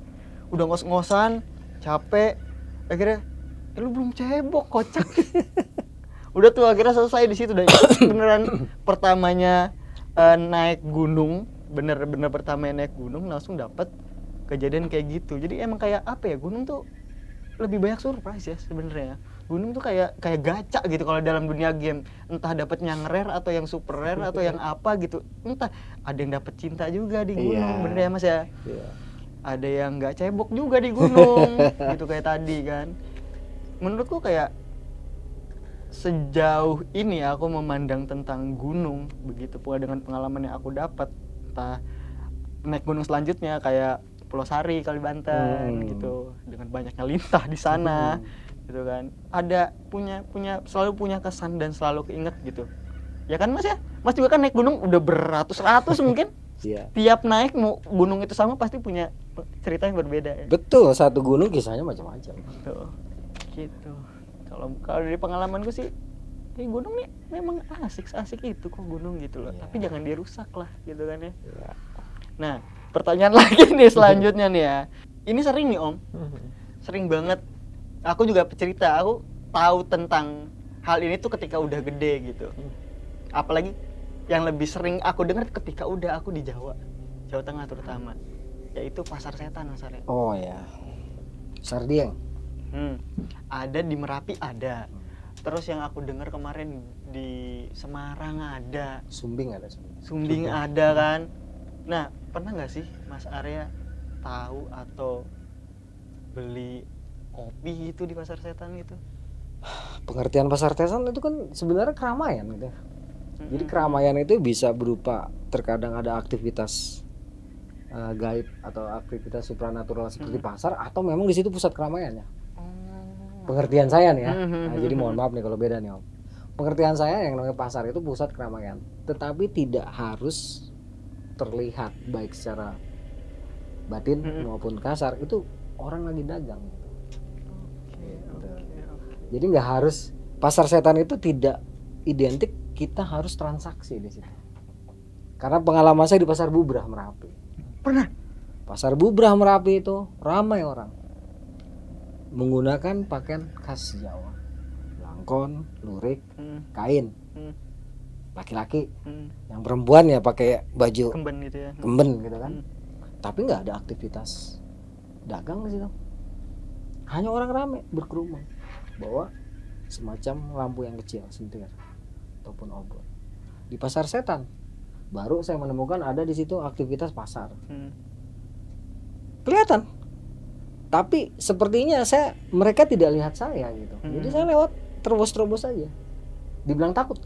udah ngos-ngosan, capek. Akhirnya lu belum cebok, kocak. Udah tuh akhirnya selesai di situ dan beneran pertamanya naik gunung, bener-bener pertamanya naik gunung langsung dapet kejadian kayak gitu. Jadi emang kayak apa ya, gunung tuh lebih banyak surprise ya sebenarnya. Gunung tuh kayak gacha gitu kalau dalam dunia game. Entah dapetnya yang rare atau yang super rare atau yang apa gitu. Entah ada yang dapet cinta juga di gunung, bener ya Mas ya? Iya. Ada yang nggak cebok juga di gunung gitu kayak tadi kan. Menurutku kayak sejauh ini aku memandang tentang gunung begitu pula dengan pengalaman yang aku dapat, entah naik gunung selanjutnya kayak Pulau Sari, Kalimantan gitu, dengan banyaknya lintah di sana gitu kan. Ada selalu punya kesan dan selalu keinget gitu. Ya kan Mas ya? Mas juga kan naik gunung udah beratus-ratus mungkin. Iya. Tiap naik mau gunung itu sama pasti punya cerita yang berbeda ya. Betul, satu gunung kisahnya macam-macam. Tuh. Gitu. Kalau dari pengalamanku sih gunung nih memang asik itu kok gunung gitu loh. Iya. Tapi jangan dirusak lah gitu kan ya. Iya. Nah, pertanyaan lagi nih selanjutnya nih ya. Ini sering nih Om. Sering banget. Aku juga cerita, aku tahu tentang hal ini tuh ketika udah gede gitu. Apalagi yang lebih sering aku dengar ketika udah aku di Jawa Tengah terutama. Yaitu Pasar Setan Mas Arya. Oh ya. Sardieng. Ada di Merapi ada. Terus yang aku dengar kemarin di Semarang ada, Sumbing ada. Sumbing ada kan. Nah, pernah nggak sih Mas Arya tahu atau beli kopi gitu di pasar setan gitu? Pengertian pasar setan itu kan sebenarnya keramaian gitu. Jadi keramaian itu bisa berupa terkadang ada aktivitas gaib atau aktivitas supranatural seperti pasar, atau memang di situ pusat keramaiannya. Pengertian saya nih ya. Nah, jadi mohon maaf nih kalau beda nih Om. Pengertian saya yang namanya pasar itu pusat keramaian, tetapi tidak harus terlihat baik secara batin maupun kasar itu orang lagi dagang gitu. Jadi nggak harus, pasar setan itu tidak identik kita harus transaksi di situ. Karena pengalaman saya di pasar Bubrah Merapi. Pernah? Pasar Bubrah Merapi itu ramai orang menggunakan pakaian khas Jawa, langkon, lurik, kain. Laki-laki, yang perempuan ya pakai baju Kemben gitu ya. kemben gitu kan. Tapi nggak ada aktivitas dagang di situ. Hanya orang ramai berkerumun bawa semacam lampu yang kecil, sentir ataupun obor. Di pasar setan baru saya menemukan ada di situ aktivitas pasar. Kelihatan. Tapi sepertinya mereka tidak lihat saya gitu. Jadi saya lewat terobos-terobos aja. Dibilang takut.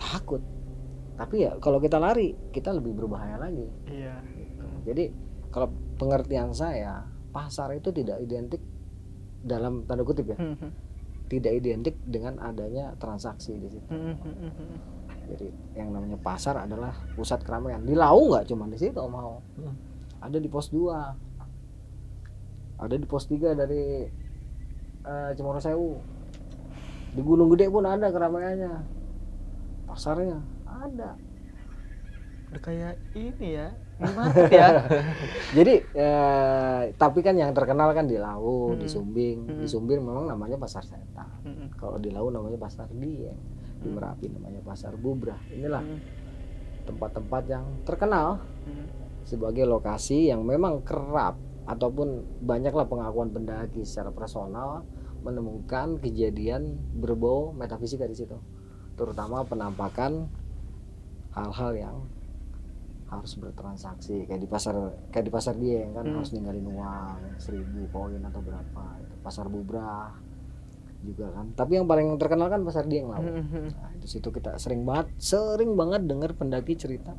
Tapi ya kalau kita lari, kita lebih berbahaya lagi. Iya. Gitu. Jadi kalau pengertian saya, pasar itu tidak identik dalam tanda kutip ya. Tidak identik dengan adanya transaksi di situ. Jadi yang namanya pasar adalah pusat keramaian. Di Lau nggak cuma di situ mau. Ada di pos 2. Ada di pos 3 dari Cemoro Sewu. Di Gunung Gede pun ada keramaiannya. Pasarnya ada. Udah kayak ini ya, minimarket ya. Jadi tapi kan yang terkenal kan di Lau, di Sumbing. Di Sumbing memang namanya pasar setan. Kalau di Lau namanya pasar Dieng. Di Merapi namanya pasar Bubrah. Inilah tempat-tempat yang terkenal sebagai lokasi yang memang kerap ataupun banyaklah pengakuan pendaki secara personal menemukan kejadian berbau metafisika di situ, terutama penampakan hal-hal yang harus bertransaksi kayak di pasar Dieng kan harus ninggalin uang 1.000 koin atau berapa. Pasar Bubrah juga kan, tapi yang paling terkenal kan pasar Dieng lah. Nah, di situ kita sering banget dengar pendaki cerita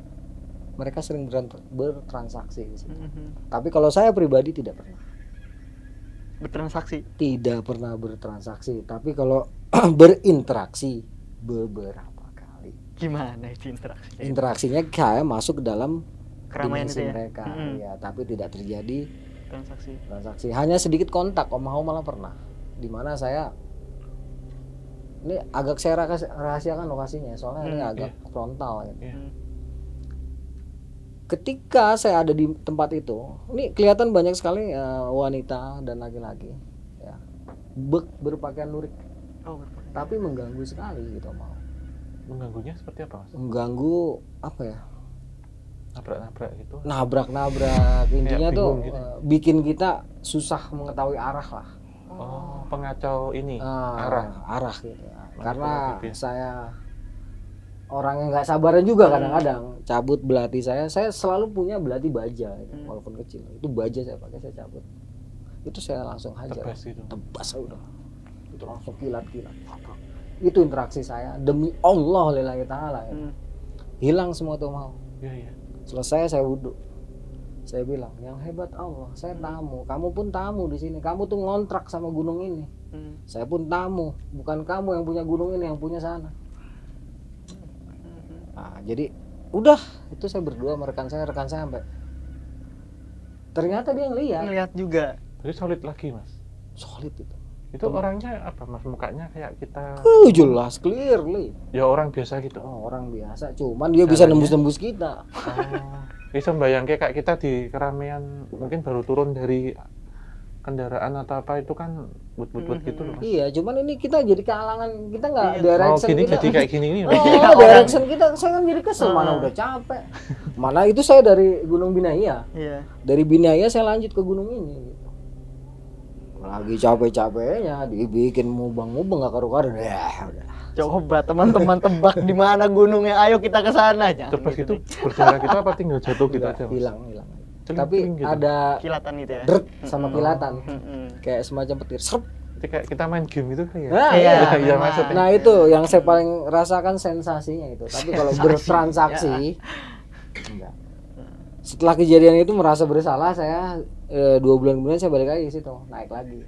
mereka sering bertransaksi di situ. Tapi kalau saya pribadi tidak pernah bertransaksi. Tidak pernah bertransaksi. Tapi kalau berinteraksi beberapa kali. Gimana itu interaksinya? Interaksinya kayak masuk ke dalam Keramaian dimensi itu ya? mereka. Ya, tapi tidak terjadi transaksi. Hanya sedikit kontak. Om Hao malah pernah. Di mana saya ini agak saya rahasiakan lokasinya, soalnya ini agak frontal gitu. Ketika saya ada di tempat itu, ini kelihatan banyak sekali wanita dan laki-laki ya, berpakaian lurik. Tapi mengganggu sekali gitu mau. Mengganggunya seperti apa, Mas? Mengganggu apa ya? Nabrak-nabrak gitu. Nabrak-nabrak. Intinya ya, tuh gitu. Bikin kita susah mengetahui arah lah. Oh, pengacau ini arah gitu ya. Karena saya orang yang nggak sabaran juga kadang-kadang cabut belati saya selalu punya belati baja gitu. Walaupun kecil itu baja saya pakai, saya cabut itu saya langsung hajar tebas udah itu langsung kilat itu interaksi saya demi Allah lillahi ta'ala gitu. Hilang semua tuh mau selesai saya wudhu, saya bilang yang hebat Allah, saya tamu, kamu pun tamu di sini, kamu tuh ngontrak sama gunung ini, saya pun tamu, bukan kamu yang punya gunung ini, yang punya sana. Nah, jadi udah itu saya berdua sama rekan saya sampai ternyata dia ngelihat juga. Jadi solid lagi, Mas. Solid itu. Itu orangnya apa, Mas? Mukanya kayak kita jelas clearly. Ya orang biasa gitu. Oh, orang biasa, cuman dia bisa nembus-nembus kita. Bisa bayangin kayak kita di keramaian mungkin baru turun dari kendaraan atau apa itu kan but gitu loh, Mas. Iya, cuman ini kita jadi kehalangan, kita nggak direction gini, kita. jadi kayak gini nih. Direction kita, saya kan jadi kesel, mana udah capek. Mana itu saya dari Gunung Binaya. Dari Binaya saya lanjut ke gunung ini. Gitu. lagi capek-capeknya dibikin mubang-mubang nggak karu-karu ya udah. Coba teman-teman tebak di mana gunungnya, ayo kita ke sana aja. Terus itu berdarah gitu apa tinggal jatuh gitu Udah, aja Mas? hilang. Celing-celing Tapi gitu. ada Kilatan gitu ya. dret sama kilatan. Mm-mm. Kayak semacam petir. Serp. Jadi kayak kita main game itu kan ya. Nah, Iya, iya memang. maksudnya. Nah itu yang saya paling rasakan sensasinya itu. Tapi kalau bertransaksi enggak. Setelah kejadian itu merasa bersalah, saya 2 bulan kemudian saya balik lagi ke situ, naik lagi.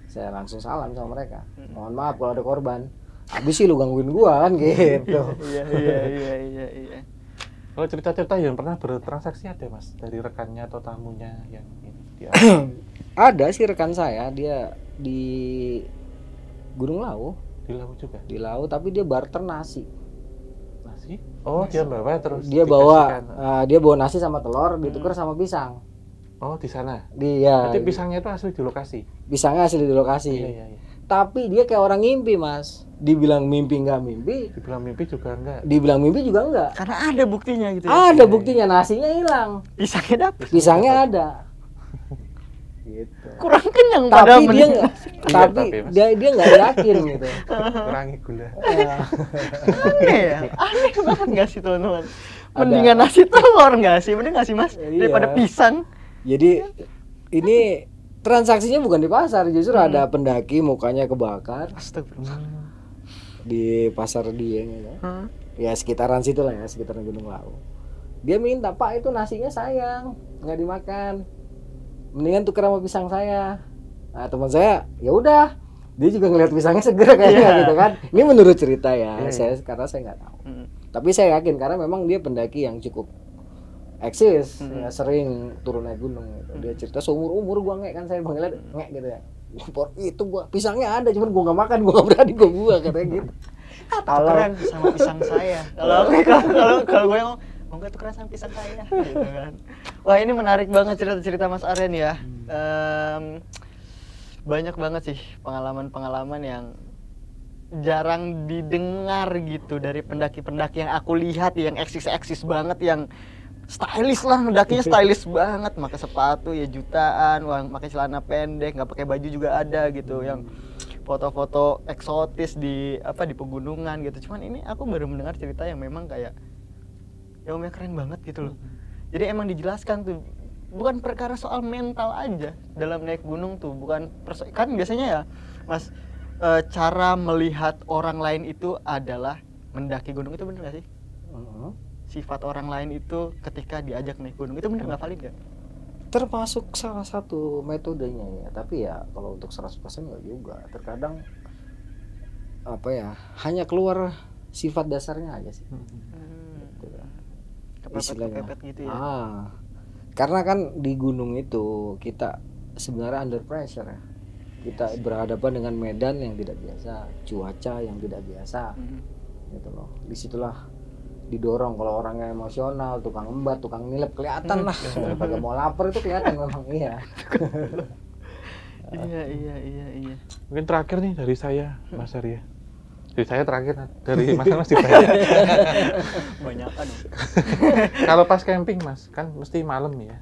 Saya langsung salam sama mereka. Mohon maaf kalau ada korban. Habis sih lu gangguin gua kan gitu. Iya. Kalau cerita-cerita yang pernah bertransaksi ada Mas dari rekannya atau tamunya yang ini dia. Ada sih rekan saya, dia di Gunung Lawu, Di laut juga. di Lawu tapi dia barter nasi. Nasi? Oh, dia bawa terus. Dia dikasihkan. dia bawa nasi sama telur ditukar sama pisang. Oh, di sana. Dia Berarti pisangnya itu asli di lokasi. pisangnya asli di lokasi. Iya. Tapi dia kayak orang ngimpi, Mas. Dibilang mimpi nggak mimpi, Dibilang mimpi juga enggak. dibilang mimpi juga enggak. Karena ada buktinya gitu ya. Ada buktinya, nasinya hilang, Pisangnya dapet. pisangnya ada. Gitu. Kurang kenyang Tapi padahal dia mending- nggak, Iya, tapi tapi, Mas. dia nggak yakin gitu. Kurangi gula. Aneh ya. Aneh banget nggak sih teman-teman? Mendingan nasi telur nggak sih? Mending nggak sih Mas? Iya. Daripada pisang. Jadi ini transaksinya bukan di pasar, justru ada pendaki mukanya kebakar Astagfirullah. di pasar Dieng gitu. Ya sekitaran situ lah ya, sekitaran Gunung Lawu. Dia minta, Pak itu nasinya sayang, nggak dimakan. Mendingan tuker sama pisang saya. Nah teman saya, ya udah, dia juga ngeliat pisangnya seger kayaknya Iya. gitu kan. Ini menurut cerita ya, Iya. karena saya nggak tahu. Tapi saya yakin karena memang dia pendaki yang cukup eksis, ya, sering turun naik gunung. Gitu. Dia cerita seumur umur gua ngek kan, saya panggilnya ngek gitu ya. Itu gua pisangnya ada, cuman gua nggak makan, gua nggak berani gua buang katanya gitu. Tukeran sama pisang saya. Kalau gue ngomong, mau nggak tukeran sama pisang saya? Gitu kan. Wah ini menarik banget cerita-cerita Mas Aren ya. Banyak banget sih pengalaman-pengalaman yang jarang didengar gitu dari pendaki-pendaki yang aku lihat, yang eksis-eksis banget, yang stylish lah, mendakinya stylish banget, pakai sepatu ya jutaan, pakai celana pendek, nggak pakai baju juga ada gitu, yang foto-foto eksotis di pegunungan gitu. Cuman ini aku baru mendengar cerita yang memang kayak ya Om ya keren banget gitu loh. Jadi emang dijelaskan tuh bukan perkara soal mental aja dalam naik gunung tuh, bukan kan biasanya ya Mas, cara melihat orang lain itu adalah mendaki gunung, itu bener gak sih? Sifat orang lain itu ketika diajak naik gunung itu bener nggak valid gak? Termasuk salah satu metodenya ya, tapi ya kalau untuk 100% nggak juga. Terkadang apa ya, hanya keluar sifat dasarnya aja sih. Gitu ya. Istilahnya. Kepepet gitu ya. Karena kan di gunung itu kita sebenarnya under pressure ya. Kita berhadapan dengan medan yang tidak biasa, cuaca yang tidak biasa, gitu loh. Disitulah didorong. Kalau orangnya emosional, tukang embat, tukang nilep kelihatan lah. Daripada mau lapar itu kelihatan memang iya. Iya. Mungkin terakhir nih dari saya, Mas Arya. Dari saya terakhir, dari Mas banyak. Banyakan. Kalau pas camping Mas, kan mesti malam ya,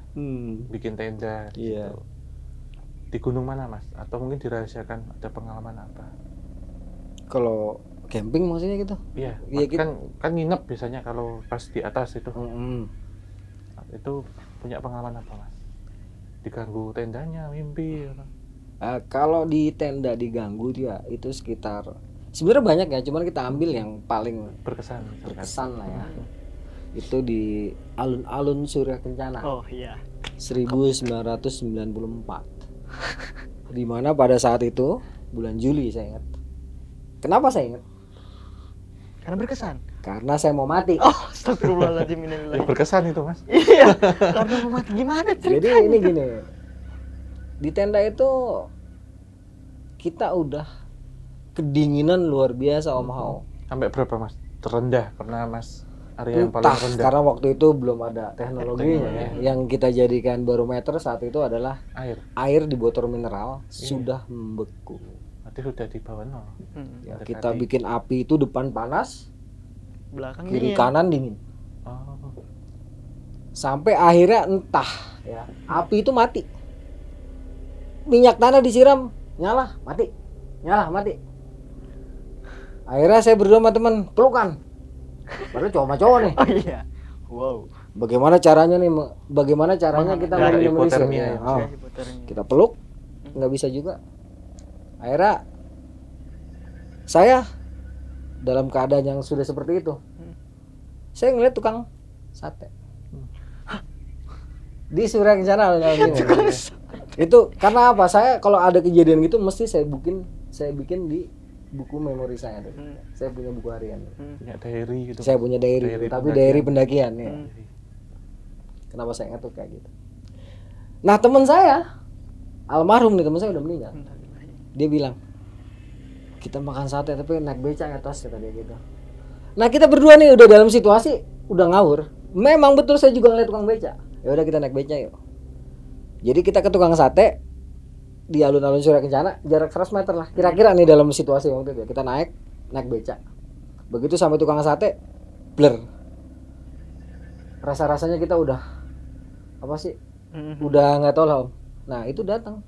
bikin tenda. Iya. Gitu. Di gunung mana Mas? Atau mungkin dirahasiakan, ada pengalaman apa? Kalau camping maksudnya gitu? Iya, Iya, kan nginep biasanya kalau pas di atas itu. Itu punya pengalaman apa Mas? Diganggu tendanya, mimpi atau? Kalau di tenda diganggu dia itu sekitar, sebenarnya banyak ya, cuman kita ambil yang paling Berkesan misalkan. berkesan lah ya. Itu di alun-alun Surya Kencana. Oh iya. 1994. Di mana pada saat itu bulan Juli saya ingat. Kenapa saya ingat? Karena berkesan. Karena saya mau mati. Oh, astagfirullahaladzim. Ya, berkesan itu Mas. Iya. Karena mau mati gimana Jadi ceritanya? ini gini. Di tenda itu kita udah kedinginan luar biasa Om Hao. Sampai berapa Mas? Terendah pernah Mas Arya yang paling Entah, rendah? karena waktu itu belum ada teknologinya ya. Yang kita jadikan barometer saat itu adalah air di botol mineral sudah membeku. Berarti sudah di bawah nol. Ya, Mendekati. kita bikin api itu depan panas, Belakang kiri dingin. kanan dingin. Oh, Sampai akhirnya entah ya, api itu mati. Minyak tanah disiram nyala, mati. Nyala, mati. Akhirnya saya berdua sama teman pelukan. Padahal cowok sama cowok nih. Oh iya. Wow. Bagaimana caranya kita Ada meminimalisir? hipotermia ya, Oh, Hipotermia. kita peluk, nggak bisa juga. Akhirnya saya dalam keadaan yang sudah seperti itu, saya ngeliat tukang sate di Surya Kencana. Itu karena apa? Saya kalau ada kejadian gitu mesti saya bikin di buku memori saya tuh. Saya punya buku harian. Punya diary gitu. Saya punya diary, Diary tapi pendakian. diary pendakian ya. Kenapa saya ingat tuh kayak gitu. Nah, teman saya almarhum nih, teman saya udah meninggal. Dia bilang, "Kita makan sate tapi naik beca ya tos," kata dia gitu. Nah, kita berdua nih udah dalam situasi udah ngawur. Memang betul saya juga ngeliat tukang beca. Ya udah kita naik beca yuk. Jadi kita ke tukang sate di alun-alun Surya Kencana, jarak 100 meter lah. Kira-kira nih dalam situasi waktu itu kita naik beca. Begitu sampai tukang sate, blur. Rasa-rasanya kita udah apa sih? Udah nggak tahu lah Om. Nah itu datang.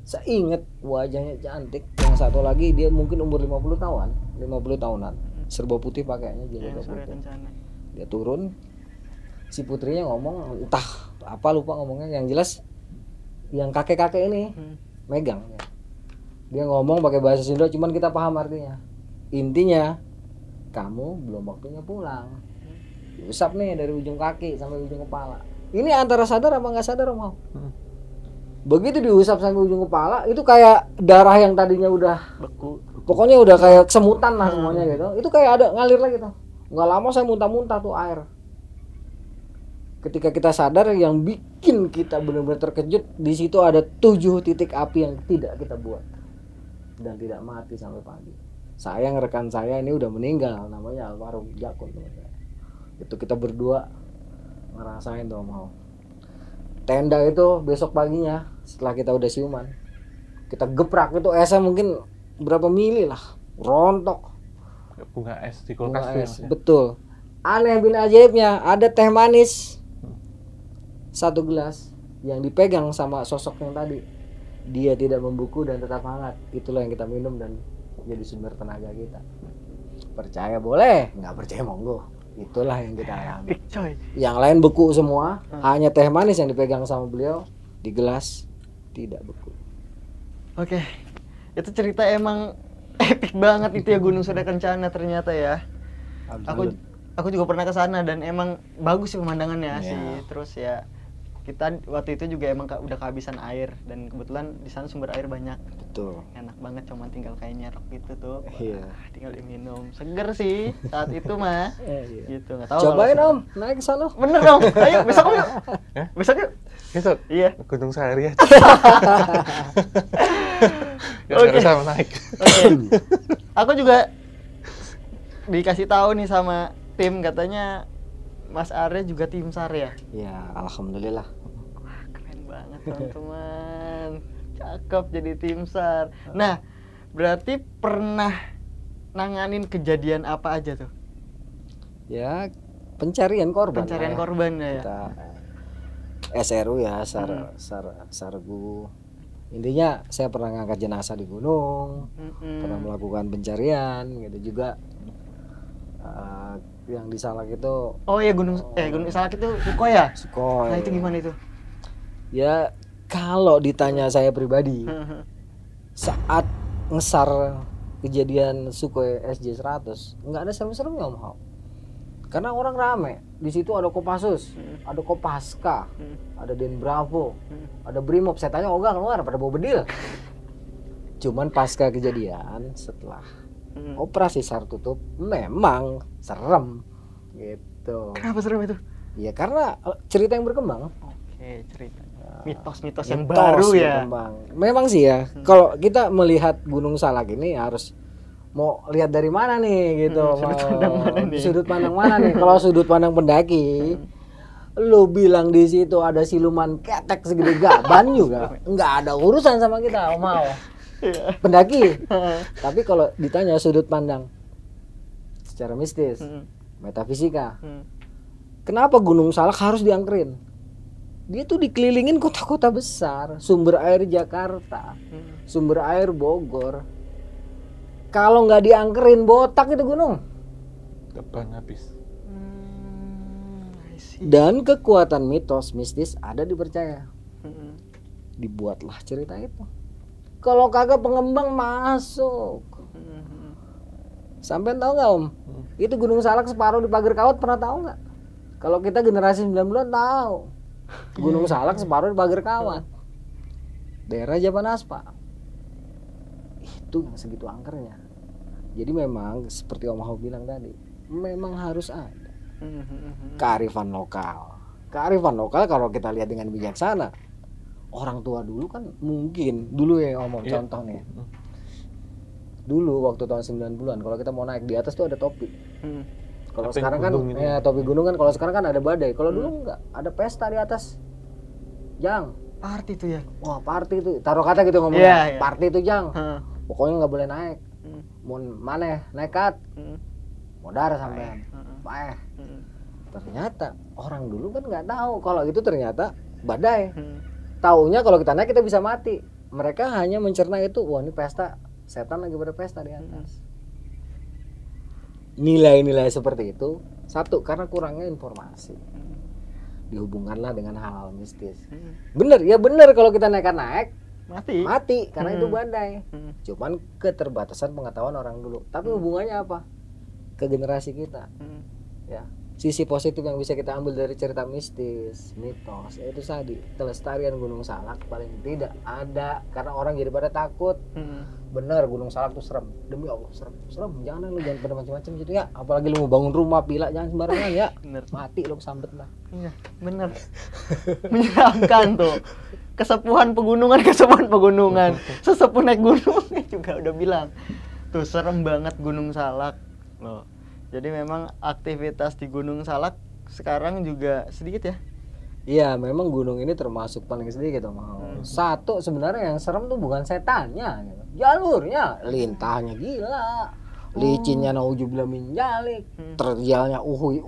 Saya inget wajahnya cantik. Yang satu lagi dia mungkin umur 50 tahunan. Serba putih pakainya, jilbab putih. Dia turun. Si putrinya ngomong entah apa lupa ngomongnya. Yang jelas yang kakek-kakek ini megang. Ya. Dia ngomong pakai bahasa Sunda, cuman kita paham artinya. Intinya kamu belum waktunya pulang. Diusap nih dari ujung kaki sampai ujung kepala. Ini antara sadar apa nggak sadar Om? Begitu diusap sampai ujung kepala, itu kayak darah yang tadinya udah Beku. pokoknya udah kayak kesemutan lah semuanya gitu. Itu kayak ada ngalir lagi tuh. Nggak lama saya muntah-muntah tuh air. Ketika kita sadar, yang bikin kita benar-benar terkejut, di situ ada 7 titik api yang tidak kita buat dan tidak mati sampai pagi. Sayang rekan saya ini udah meninggal, namanya almarhum Jakun teman saya. Itu kita berdua ngerasain tuh mau. Tenda itu besok paginya setelah kita udah siuman, kita geprak itu esnya mungkin berapa mili lah, rontok. Bunga es di Bunga kulkas tuh ya, es, Mas, ya? betul. Aneh bin ajaibnya ada teh manis 1 gelas yang dipegang sama sosok yang tadi. Dia tidak membeku dan tetap hangat. Itulah yang kita minum dan jadi sumber tenaga kita. Percaya boleh, nggak percaya monggo. Itulah yang kita alami. Big coy. Yang lain beku semua, hanya teh manis yang dipegang sama beliau di gelas tidak beku. Oke. Itu cerita emang epic banget itu ya, Gunung Surya Kencana ternyata ya. Aku juga pernah ke sana dan emang bagus sih pemandangannya sih. Terus ya kita waktu itu juga emang udah kehabisan air dan kebetulan di sana sumber air banyak. Betul. Enak banget, cuman tinggal kayak nyerok gitu tuh. Wah, Iya. tinggal diminum. Seger sih saat itu mah. Iya. Gitu, enggak tahu. Cobain kalau Om, naik ke sana. Bener dong. Ayo besok yuk. Hah? Besok yuk. Besok Iya. Gunung Sahari aja. Oke. Nggak usah naik. Oke. Aku juga dikasih tahu nih sama tim, katanya Mas Arya juga tim SAR ya. Ya, alhamdulillah. Wah, keren banget teman-teman. Cakep jadi tim SAR. Nah, berarti pernah nanganin kejadian apa aja tuh? Ya, pencarian korban. Pencarian lah ya. korban ya. Kita SRU ya, sargu. Intinya saya pernah ngangkat jenazah di gunung, pernah melakukan pencarian gitu juga. Yang di Salak itu Oh iya, Gunung Salak itu Sukhoi ya? Sukhoi. Nah, itu gimana itu? Ya, kalau ditanya saya pribadi, saat ngesar kejadian Sukhoi SJ100, nggak ada serem-seremnya Om Hao. Karena orang rame. Di situ ada Kopassus, ada Kopaska, ada Den Bravo, ada Brimob. Saya tanya, "Oga keluar pada bawa bedil?" Cuman pasca kejadian setelah operasi SAR tutup, memang serem gitu. Kenapa serem itu? Ya karena cerita yang berkembang. Oke, cerita. Mitos-mitos yang Mitos baru ya. berkembang. Memang sih ya, kalau kita melihat Gunung Salak ini harus mau lihat dari mana nih gitu. Sudut pandang mana nih? Sudut pandang mana nih? Kalau sudut pandang pendaki, lu bilang di situ ada siluman ketek segede gaban juga, nggak ada urusan sama kita, mau pendaki. Tapi kalau ditanya sudut pandang secara mistis, metafisika, kenapa Gunung Salak harus diangkerin? Dia tuh dikelilingin kota-kota besar, sumber air Jakarta, sumber air Bogor. Kalau nggak diangkerin botak itu gunung. Teban habis. I see. Dan kekuatan mitos mistis ada dipercaya. Dibuatlah cerita itu. Kalau kagak pengembang masuk. Sampai tahu nggak Om? Itu Gunung Salak separuh di Pagar Kawat, pernah tahu nggak? Kalau kita generasi 90-an tahu. Gunung Salak separuh di Pagar Kawat. Daerah Japanaspa. Itu yang segitu angkernya. Jadi memang seperti Om Hao bilang tadi, memang harus ada kearifan lokal. Kearifan lokal kalau kita lihat dengan bijaksana. Orang tua dulu kan mungkin dulu ya Om, contoh nih. Dulu waktu tahun 90-an kalau kita mau naik di atas tuh ada topi. Kalau Topi sekarang kan gunung ini. ya topi gunung kan, kalau sekarang kan ada badai. Kalau dulu enggak, ada pesta di atas. Jang. Party itu ya. Wah, party itu. Taruh kata gitu ngomongnya. Iya, iya. Party itu Jang. Heeh. Pokoknya nggak boleh naik. Mau mana nekat. Modar sampean. Paeh. Ternyata orang dulu kan nggak tahu kalau itu ternyata badai. Taunya kalau kita naik kita bisa mati. Mereka hanya mencerna itu, wah ini pesta, setan lagi pada pesta di atas. Nilai-nilai seperti itu, satu karena kurangnya informasi. Dihubungkanlah dengan hal-hal mistis. Bener, ya bener kalau kita naik mati karena itu badai. Cuman keterbatasan pengetahuan orang dulu. Tapi hubungannya apa? Ke generasi kita. Ya. Sisi positif yang bisa kita ambil dari cerita mistis, mitos, itu tadi kelestarian Gunung Salak paling tidak ada karena orang jadi pada takut. Bener, Gunung Salak tuh serem. Demi Allah serem. Jangan lu jangan pada macam-macam gitu ya. Apalagi lu mau bangun rumah pila jangan sembarangan ya. Bener. Mati lu kesambet lah. Iya, bener. Menyeramkan tuh. Kesepuhan pegunungan. Sesepuh naik gunung juga udah bilang. Tuh serem banget Gunung Salak. Loh. Jadi memang aktivitas di Gunung Salak sekarang juga sedikit ya? Iya, memang gunung ini termasuk paling sedikit Om. Satu sebenarnya yang serem tuh bukan setannya, gitu. Jalurnya, lintahnya gila, licinnya naujubillah min jalik, terjalnya uhui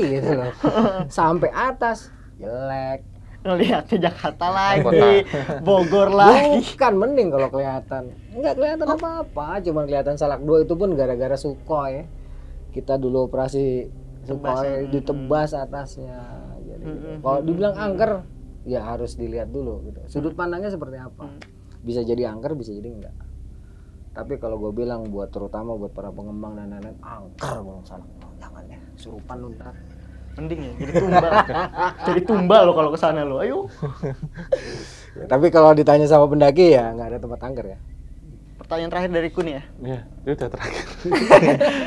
gitu loh, sampai atas jelek. Ngeliatnya Jakarta lagi, Bogor lagi. Bukan, mending kalau kelihatan, nggak kelihatan apa-apa, cuma kelihatan Salak 2 itu pun gara-gara Sukhoi. Kita dulu operasi Sukhoi ditebas atasnya. Jadi kalau dibilang angker ya harus dilihat dulu gitu. Sudut pandangnya seperti apa? Bisa jadi angker, bisa jadi enggak. Tapi kalau gue bilang buat terutama buat para pengembang dan lain-lain, angker Gunung Salak. Oh, jangan ya, surupan lu ntar. Mending ya, jadi tumbal. Jadi tumbal lo kalau kesana lo, ayo. Ya, tapi kalau ditanya sama pendaki ya nggak ada tempat angker ya. Pertanyaan terakhir dariku nih ya. Iya, itu udah terakhir.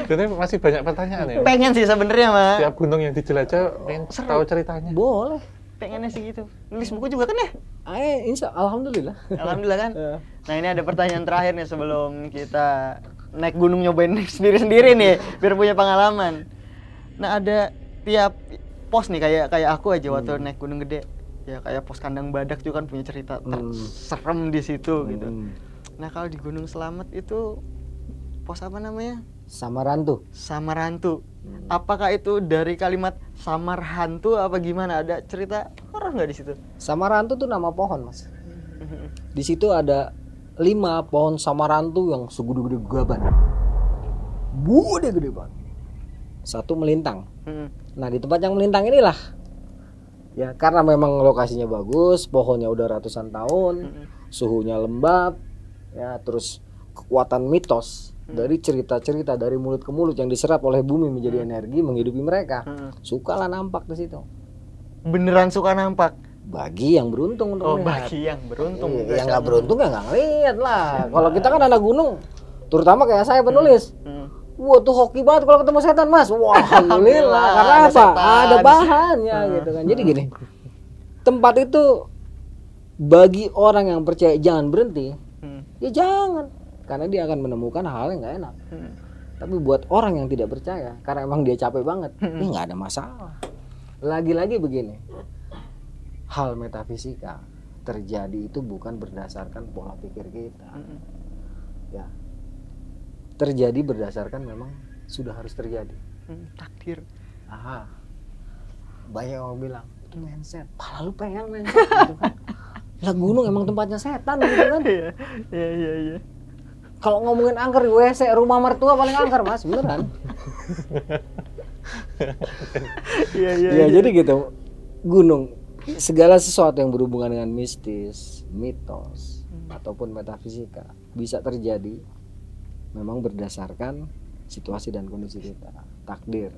Sebenarnya masih banyak pertanyaan ya. Pengen sih sebenarnya mah. Tiap gunung yang dijelajah pengen tahu ceritanya. Boleh. Pengennya sih gitu. Nulis buku juga kan ya? Alhamdulillah. Alhamdulillah kan. Ya. Nah ini ada pertanyaan terakhir nih sebelum kita naik gunung nyobain sendiri-sendiri nih, biar punya pengalaman. Nah ada tiap pos nih kayak aku aja waktu naik gunung gede. Ya kayak pos kandang badak juga kan punya cerita serem di situ gitu. Nah kalau di Gunung Slamet itu pos apa namanya? Samarantu. Samarantu. Apakah itu dari kalimat samar hantu apa gimana? Ada cerita horor nggak di situ? Samarantu tuh nama pohon mas. Di situ ada 5 pohon samarantu yang segede-gede gaban. Gede banget. Satu melintang. Nah di tempat yang melintang inilah, ya karena memang lokasinya bagus, pohonnya udah ratusan tahun, suhunya lembab. Ya, terus kekuatan mitos dari cerita-cerita dari mulut ke mulut yang diserap oleh bumi menjadi energi menghidupi mereka. Sukalah nampak di situ. Beneran suka nampak. Bagi yang beruntung untuk melihat. Bagi yang beruntung. Yang nggak beruntung ya nggak ngeliat lah. Kalau kita kan anak gunung, terutama kayak saya penulis. Wah tuh hoki banget kalau ketemu setan mas. Wah alhamdulillah. Karena ada apa? setan. Ada bahannya gitu kan. Jadi gini, tempat itu bagi orang yang percaya jangan berhenti. Ya jangan, karena dia akan menemukan hal yang nggak enak. Tapi buat orang yang tidak percaya, karena emang dia capek banget, ini nggak ada masalah. Lagi-lagi begini, hal metafisika terjadi itu bukan berdasarkan pola pikir kita, ya terjadi berdasarkan memang sudah harus terjadi. Takdir. Aha, banyak orang bilang mindset, pala lu pengen mindset gitu kan. Lah gunung emang tempatnya setan gitu kan. Iya. Kalau ngomongin angker di WC, rumah mertua paling angker Mas, beneran. Iya. Jadi gitu, gunung, segala sesuatu yang berhubungan dengan mistis, mitos, ataupun metafisika bisa terjadi memang berdasarkan situasi dan kondisi kita, takdir,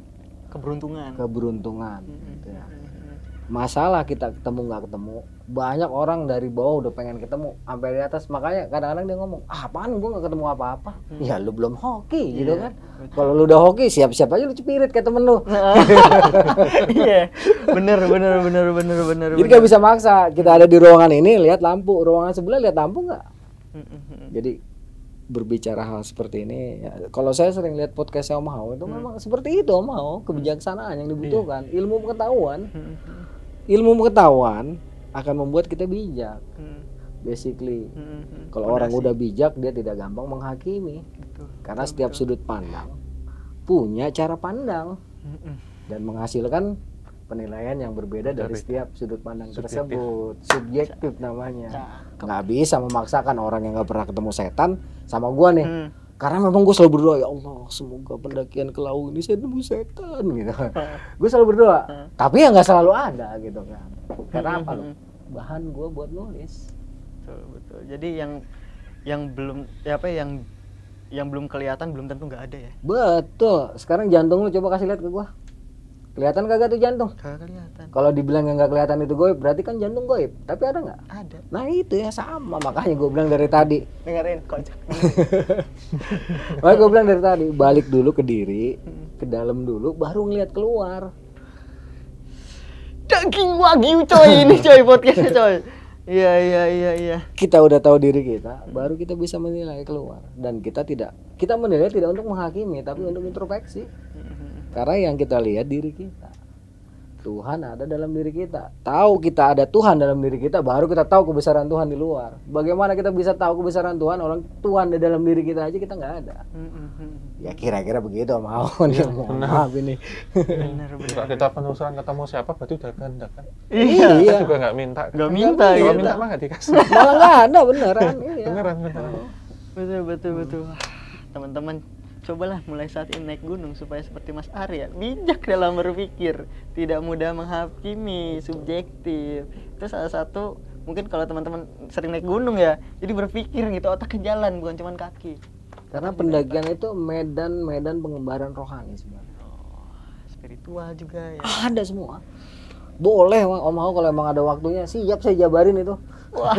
keberuntungan gitu ya. Masalah kita ketemu nggak ketemu, banyak orang dari bawah udah pengen ketemu sampai di atas, makanya kadang-kadang dia ngomong, apaan gue nggak ketemu apa-apa. Ya lu belum hoki gitu kan. Kalau lu udah hoki, siap-siap aja lu cepirit kayak temen lu. Iya, bener. Jadi nggak bisa maksa. Kita ada di ruangan ini lihat lampu, ruangan sebelah lihat lampu nggak. Jadi berbicara hal seperti ini ya, kalau saya sering lihat podcastnya Om Hao itu memang seperti itu. Om Hao, kebijaksanaan yang dibutuhkan, ilmu pengetahuan akan membuat kita bijak. Basically kalau orang udah bijak, dia tidak gampang menghakimi, karena setiap sudut pandang punya cara pandang dan menghasilkan penilaian yang berbeda dari setiap sudut pandang tersebut. Subjektif namanya. Nggak bisa memaksakan orang yang nggak pernah ketemu setan sama gua nih. Karena memang gue selalu berdoa, ya Allah semoga pendakian ke Lawu ini saya nemu setan gitu. Gue selalu berdoa, tapi ya nggak selalu ada gitu kan. Karena apa loh? Bahan gue buat nulis. Betul. Jadi yang belum yang belum kelihatan belum tentu nggak ada ya. Betul. Sekarang jantung lu coba kasih lihat ke gue. Kelihatan kagak tuh jantung? Kagak kelihatan. Kalau dibilang yang nggak kelihatan itu goib, berarti kan jantung goib. Tapi ada nggak? Ada. Nah itu ya sama, makanya gue bilang dari tadi. Dengerin kocak. Makanya gue bilang dari tadi, balik dulu ke diri, ke dalam dulu, baru ngeliat keluar. Daging wagyu coy ini coy podcastnya coy. Iya. Kita udah tahu diri kita, baru kita bisa menilai keluar. Dan kita menilai tidak untuk menghakimi, tapi untuk introspeksi. Karena yang kita lihat diri kita, Tuhan ada dalam diri kita. Tahu kita ada Tuhan dalam diri kita, baru kita tahu kebesaran Tuhan di luar. Bagaimana kita bisa tahu kebesaran Tuhan, orang Tuhan di dalam diri kita aja kita nggak ada. Ya kira-kira begitu mau nih, maaf ini. Benar. Kita penelusuran ketemu siapa berarti udah kehendak kan? Iya. Kita juga nggak minta. Nggak minta. Kalau minta mah nggak dikasih. Malah nggak ada beneran. Iya. Beneran. Betul. Wah, teman-teman, cobalah mulai saat ini naik gunung supaya seperti Mas Arya, bijak dalam berpikir, tidak mudah menghakimi, subjektif. Itu salah satu, mungkin kalau teman-teman sering naik gunung ya, jadi berpikir gitu, otaknya jalan bukan cuma kaki. Karena pendakian itu medan pengembaraan rohani sebenarnya. Spiritual juga ya. Ada semua. Boleh Om Hao kalau emang ada waktunya, siap saya jabarin itu. Wah.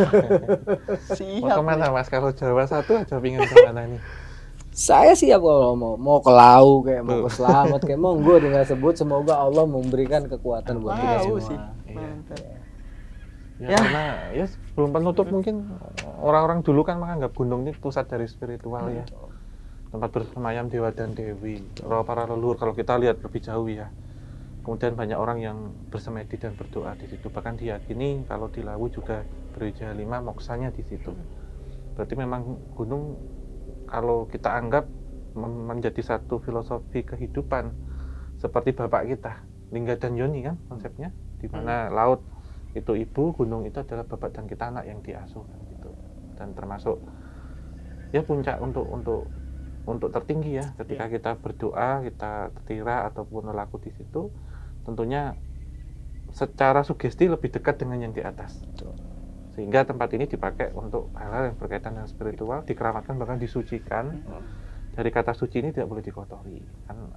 Siap. Mau kemana Mas? Kalau Jawa satu aja pingin kemana nih? Saya siap kalau mau ke Lawu kayak mau ke Selamat kayak monggo, tinggal sebut, semoga Allah memberikan kekuatan buat kita semua. Sih. Ya, karena ya sebelum penutup mungkin orang-orang dulu kan menganggap gunung ini pusat dari spiritual ya. Tempat bersemayam dewa dan dewi, para leluhur kalau kita lihat lebih jauh ya. Kemudian banyak orang yang bersemedi dan berdoa di situ. Bahkan diyakini kalau di Lawu juga Brawijaya 5 moksanya di situ. Berarti memang gunung kalau kita anggap menjadi satu filosofi kehidupan seperti bapak kita, Lingga dan Yoni kan konsepnya, di mana laut itu ibu, gunung itu adalah bapak dan kita anak yang diasuh gitu. Dan termasuk ya puncak untuk tertinggi ya ketika kita berdoa, kita tetira ataupun melaku di situ, tentunya secara sugesti lebih dekat dengan yang di atas. Sehingga tempat ini dipakai untuk hal-hal yang berkaitan dengan spiritual, dikeramatkan bahkan disucikan. Dari kata suci ini tidak boleh dikotori. Kan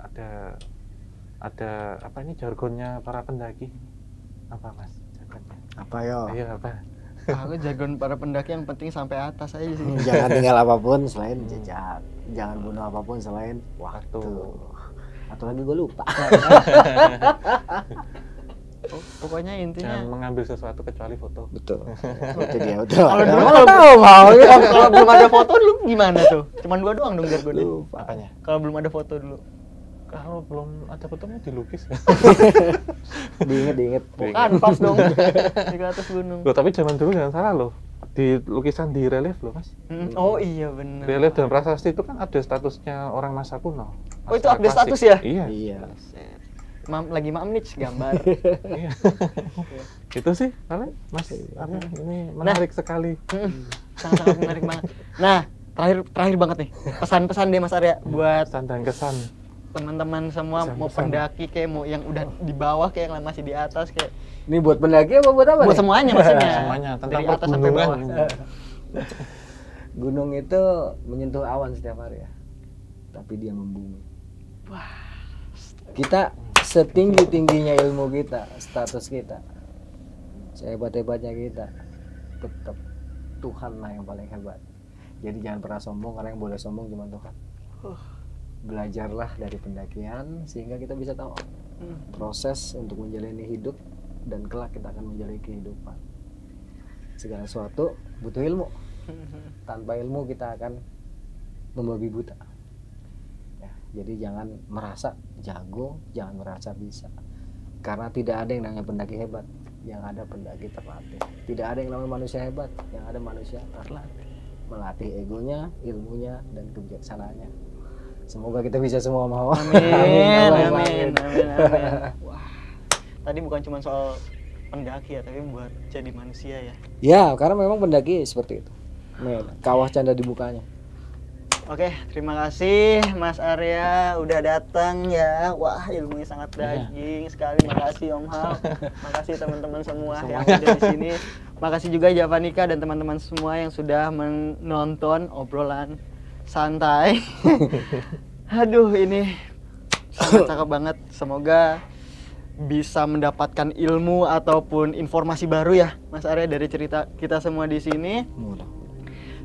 ada apa ini jargonnya para pendaki? Apa Mas? Jargonnya? Apa yo? Ayo apa? Aku jargon para pendaki yang penting sampai atas aja sih. Jangan tinggal apapun selain jejak. Jangan bunuh apapun selain waktu. Atau lagi gue lupa. Pokoknya intinya jangan mengambil sesuatu kecuali foto. Betul. Itu dia betul. Kalau dulu tahu mau ya. Kalau belum ada foto dulu gimana tuh? Cuman 2 doang dong jargonnya. Apanya? Kalau belum ada foto dulu. Kalau belum ada fotonya dilukis. diinget. Bukan pas dong. Di atas gunung. Loh, tapi zaman dulu jangan salah loh. Di lukisan di relief loh Mas. Oh iya benar. Relief dan prasasti itu kan ada statusnya orang masa kuno. Oh itu update status ya? Iya. Iya. lagi mam nih gambar. Iya. Itu sih paling Mas Arya ini menarik sekali. Sangat-sangat menarik banget. Nah, terakhir banget nih. Pesan-pesan deh Mas Arya buat Pesan dan kesan. teman-teman semua, mau pendaki kayak mau yang udah di bawah kayak yang masih di atas kayak. Ini buat pendaki apa buat apa? Buat nih? semuanya maksudnya. Semuanya tentang dari atas sampai bawah. pergunungan. Gunung itu menyentuh awan setiap hari ya, tapi dia membumi. Wah. Kita setinggi-tingginya ilmu kita, status kita, sehebat-hebatnya kita, tetap Tuhan lah yang paling hebat. Jadi jangan pernah sombong, karena yang boleh sombong cuma Tuhan. Belajarlah dari pendakian sehingga kita bisa tahu proses untuk menjalani hidup, dan kelak kita akan menjalani kehidupan. Segala sesuatu butuh ilmu. Tanpa ilmu kita akan membabi buta. Ya, jadi jangan merasa jago, jangan merasa bisa. Karena tidak ada yang namanya pendaki hebat, yang ada pendaki terlatih. Tidak ada yang namanya manusia hebat, yang ada manusia terlatih. Melatih egonya, ilmunya, dan kebijaksanaannya. Semoga kita bisa semua mau. Amin. Wah. Tadi bukan cuma soal pendaki ya, tapi buat jadi manusia ya. Ya, karena memang pendaki seperti itu. Kawah canda di mukanya. Oke, terima kasih Mas Arya udah datang ya. Wah, ilmunya sangat daging sekali. Makasih Om Hal. Makasih teman-teman semua yang ada di sini. Makasih juga Javanika dan teman-teman semua yang sudah menonton obrolan santai. Aduh, ini sangat cakep banget. Semoga bisa mendapatkan ilmu ataupun informasi baru ya Mas Arya dari cerita kita semua di sini.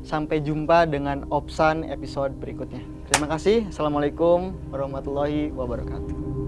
Sampai jumpa dengan Opsan episode berikutnya. Terima kasih. Assalamualaikum warahmatullahi wabarakatuh.